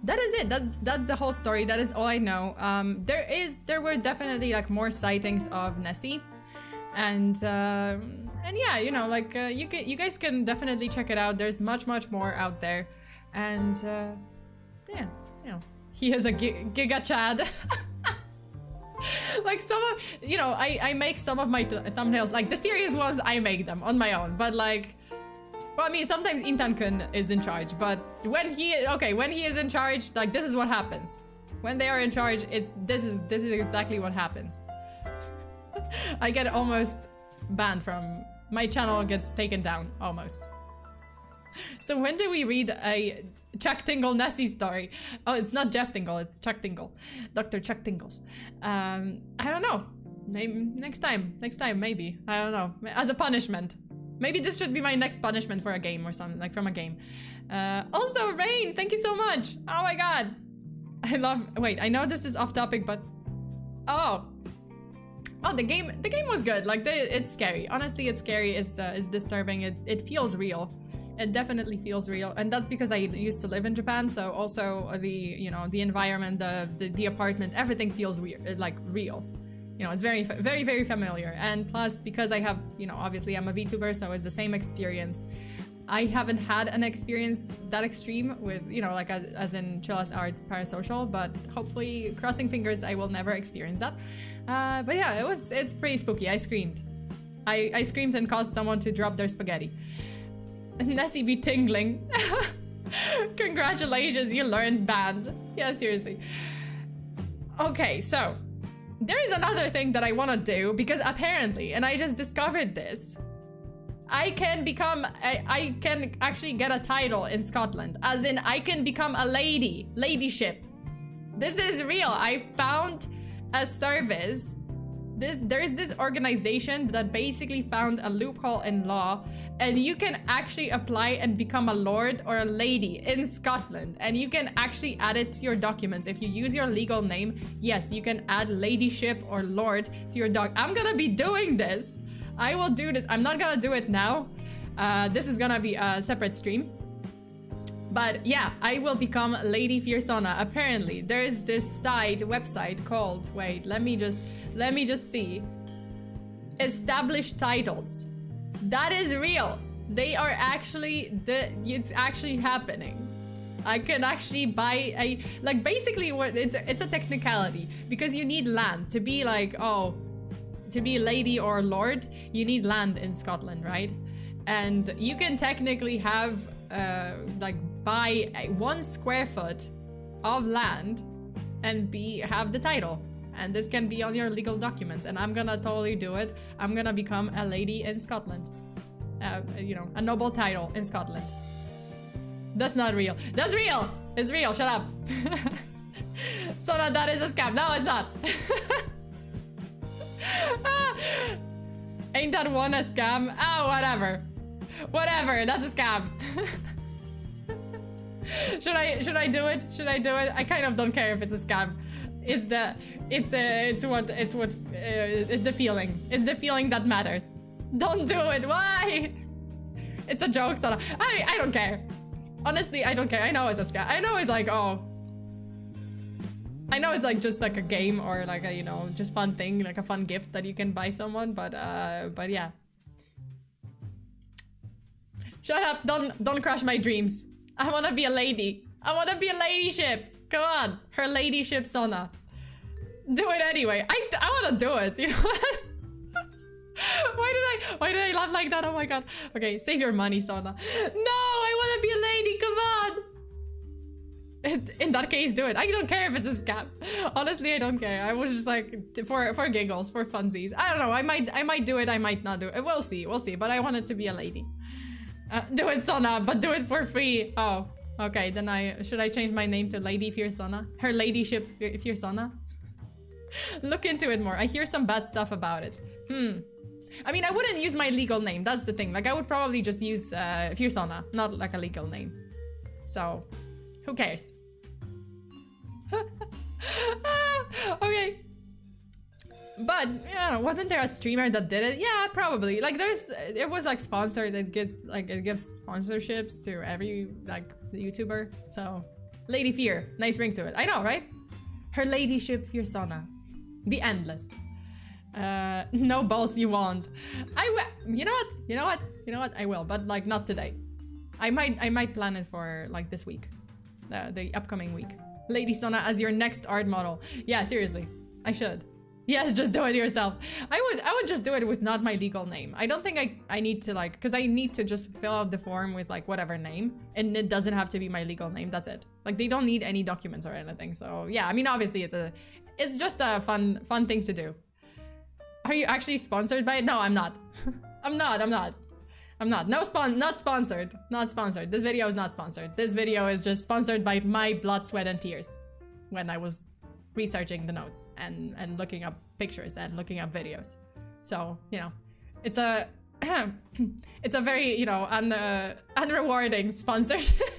That is it. That's the whole story. That is all I know. There were definitely like more sightings of Nessie, and yeah, you guys can definitely check it out. There's much more out there, and yeah, he is a giga Chad. Like some of, I make some of my thumbnails, like the serious ones I make them on my own, but like, well, I mean, sometimes Intan-kun is in charge, but when he is in charge, like this is what happens. When they are in charge, this is exactly what happens. I get almost banned from, my channel gets taken down, almost. So when do we read a Chuck Tingle Nessie story? Oh, it's not Jeff Tingle, it's Chuck Tingle. Dr. Chuck Tingles. I don't know. Maybe next time, maybe. I don't know. As a punishment. Maybe this should be my next punishment for a game or something, like from a game. Also, Rain, thank you so much. Oh my god. Wait, I know this is off topic, but... Oh, the game was good. Like, it's scary. Honestly, it's scary. It's disturbing. It feels real. It definitely feels real, and that's because I used to live in Japan. So also the environment, the apartment, everything feels weird, like real. It's very familiar. And plus, because I have, obviously I'm a VTuber, so it's the same experience. I haven't had an experience that extreme with, like as in Chill as Art Parasocial, but hopefully, crossing fingers, I will never experience that. But yeah, it's pretty spooky. I screamed. I screamed and caused someone to drop their spaghetti. Nessie be tingling. Congratulations, you learned band. Yeah, seriously. Okay, so there is another thing that I want to do, because apparently, and I just discovered this, I can actually get a title in Scotland, as in I can become a ladyship. This is real. I found a service. There is this organization that basically found a loophole in law, and you can actually apply and become a lord or a lady in Scotland, and you can actually add it to your documents. If you use your legal name, yes, you can add ladyship or lord to your doc. I'm gonna be doing this. I will do this. I'm not gonna do it now. This is gonna be a separate stream. But yeah, I will become Lady FEARSONA. Apparently, there's this website called, wait, let me just see. Established titles. That is real. They are actually, it's actually happening. I can actually buy like basically what it's a technicality, because you need land to be like, to be lady or lord, you need land in Scotland, right? And you can technically have like buy 1 square foot of land and have the title, and this can be on your legal documents, and I'm gonna totally do it. I'm gonna become a lady in Scotland, a noble title in Scotland. That's not real. That's real. It's real. Shut up. So that is a scam. No, it's not. Ain't that one a scam? Oh, whatever, that's a scam. Should I do it? I kind of don't care if it's a scam. It's the feeling. It's the feeling that matters. Don't do it. Why? It's a joke, Sona. I don't care. Honestly, I don't care. I know it's a scam. I know it's like, I know it's like just like a game or like a, just fun thing, like a fun gift that you can buy someone, but yeah. Shut up, don't crush my dreams. I wanna be a lady. I wanna be a ladyship. Come on, her ladyship Sona. Do it anyway. I wanna do it, Why did I laugh like that? Oh my god. Okay, save your money, Sona. No, I wanna be a lady, come on. In that case, do it. I don't care if it's a scam. Honestly, I don't care. I was just like, for giggles, for funsies. I don't know, I might do it, I might not do it. We'll see, but I want it to be a lady. Do it, Sona, but do it for free. Oh, Okay, then should I change my name to Lady FEARSONA? Her ladyship FEARSONA? Look into it more. I hear some bad stuff about it. I mean, I wouldn't use my legal name. That's the thing. Like, I would probably just use FEARSONA, not like a legal name. So, who cares? Okay. But, yeah, wasn't there a streamer that did it? Yeah, probably. Like, it was like sponsored. It gives sponsorships to every, like, YouTuber. So, Lady Fear. Nice ring to it. I know, right? Her ladyship FEARSONA. The Endless. No balls you want. I will. You know what? I will, but like not today. I might plan it for like this week. The upcoming week. Lady Sona as your next art model. Yeah, seriously. I should. Yes, just do it yourself. I would just do it with not my legal name. I don't think I need to like, because I need to just fill out the form with like whatever name, and it doesn't have to be my legal name. That's it. Like they don't need any documents or anything. So yeah, I mean obviously it's just a fun thing to do. Are you actually sponsored by it? No, I'm not. I'm not. Not sponsored. Not sponsored. This video is not sponsored. This video is just sponsored by my blood, sweat, and tears when I was researching the notes and looking up pictures and looking up videos. So, you know, it's a it's a very, you know, unrewarding sponsorship.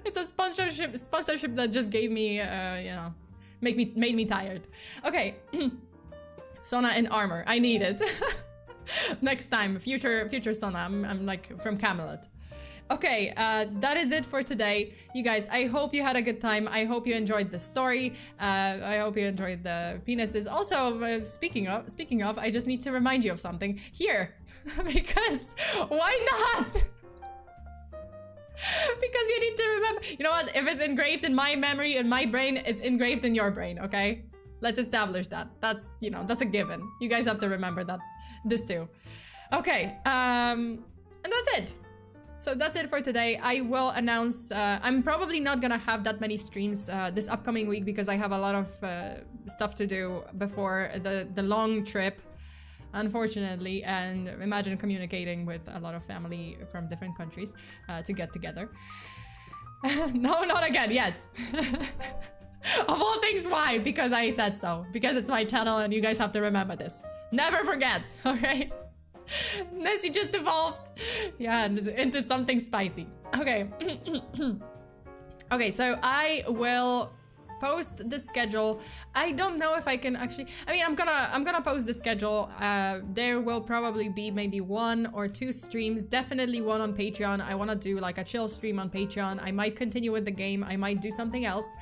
It's a sponsorship that just gave me you know, made me tired. Okay. Sona in armor. I need it. Next time, future Sona. I'm like from Camelot. Okay, that is it for today. You guys, I hope you had a good time. I hope you enjoyed the story. I hope you enjoyed the penises. Also, speaking of, I just need to remind you of something here. Because why not? Because you need to remember. You know what? If it's engraved in my memory, in my brain, it's engraved in your brain, okay? Let's establish that. That's, you know, that's a given. You guys have to remember that. This too. Okay, and that's it. So that's it for today. I will announce, I'm probably not gonna have that many streams this upcoming week because I have a lot of stuff to do before the long trip, unfortunately, and imagine communicating with a lot of family from different countries to get together. No, not again, yes. Of all things, why? Because I said so. Because it's my channel and you guys have to remember this. Never forget, okay? Nessie just evolved. Yeah, into something spicy. Okay. Okay, so I will post the schedule. I don't know if I can actually, I mean, I'm gonna post the schedule. There will probably be maybe 1 or 2 streams, definitely one on Patreon. I want to do like a chill stream on Patreon. I might continue with the game. I might do something else.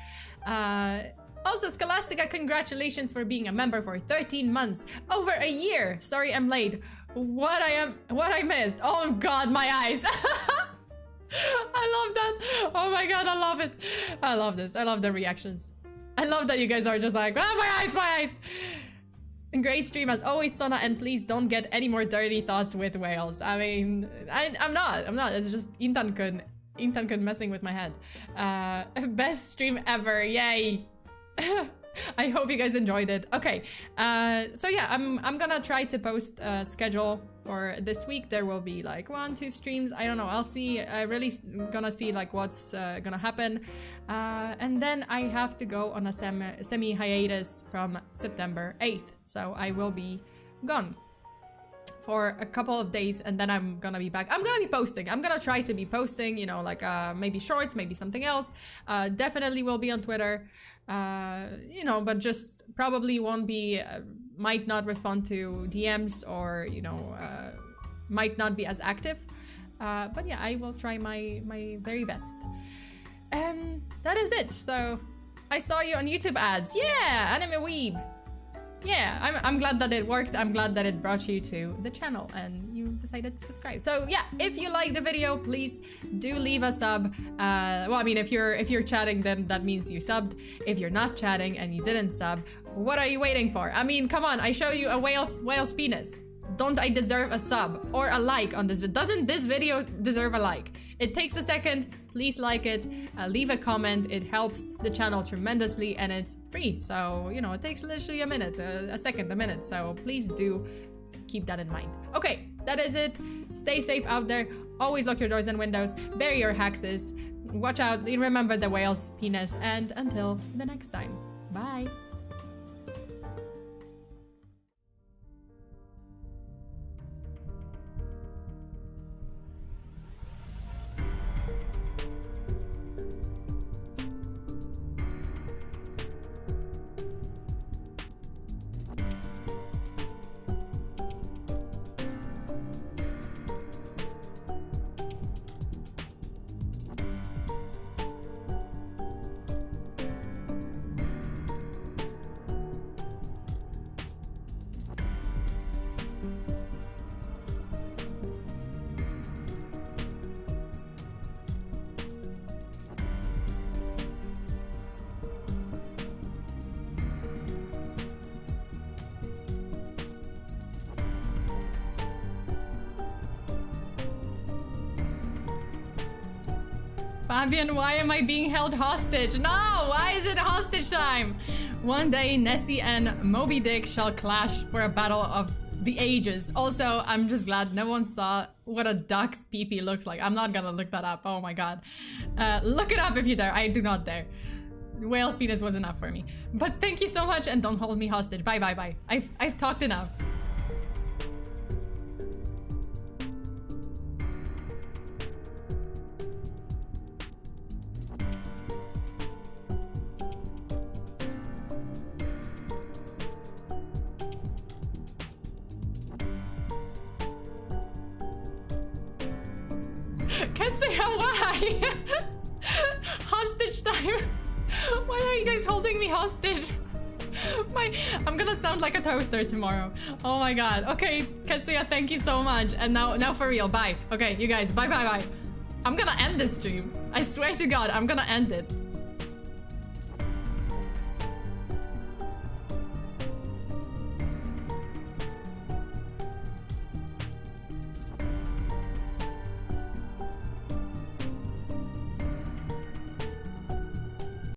Also, Scholastica, congratulations for being a member for 13 months. Over a year. Sorry, I'm late. What I missed. Oh God, my eyes. I love that. Oh my God, I love it. I love this. I love the reactions. I love that you guys are just like, ah, my eyes, my eyes. Great stream as always, Sona, and please don't get any more dirty thoughts with whales. I mean, I'm not. It's just Intan Kun messing with my head. Best stream ever. Yay. I hope you guys enjoyed it. Okay, so yeah, I'm gonna try to post a schedule for this week. There will be like 1, 2 streams. I don't know. I'll see. I really gonna see like what's gonna happen. And then I have to go on a semi hiatus from September 8th. So I will be gone for a couple of days, and then I'm gonna be back. I'm gonna be posting. I'm gonna try to be posting, you know, like maybe shorts, maybe something else. Definitely will be on Twitter. You know, but just probably won't be, might not respond to DMs, or, you know, might not be as active. But yeah, I will try my very best. And that is it. So I saw you on YouTube ads. Yeah, Anime Weeb. Yeah, I'm glad that it worked. I'm glad that it brought you to the channel and you decided to subscribe. So yeah, if you like the video, please do leave a sub. Well, I mean, if you're chatting, then that means you subbed. If you're not chatting and you didn't sub, what are you waiting for? I mean, come on, I show you a whale's penis. Don't I deserve a sub or a like on this? Doesn't this video deserve a like? It takes a second. Please like it, leave a comment. It helps the channel tremendously, and it's free. So, you know, it takes literally a minute, a second, a minute. So please do keep that in mind. Okay, that is it. Stay safe out there. Always lock your doors and windows, bury your hexes, watch out, remember the whale's penis, and until the next time, bye. Fabian, why am I being held hostage? No! Why is it hostage time? One day, Nessie and Moby Dick shall clash for a battle of the ages. Also, I'm just glad no one saw what a duck's pee-pee looks like. I'm not gonna look that up. Oh my god. Look it up if you dare. I do not dare. Whale's penis was enough for me. But thank you so much and don't hold me hostage. Bye, bye, bye. I've talked enough. Can't say why. Hostage time. Why are you guys holding me hostage? I'm gonna sound like a toaster tomorrow. Oh my god. Okay, Katsuya, thank you so much. And now for real, bye. Okay, you guys, bye. I'm gonna end this stream. I swear to god, I'm gonna end it.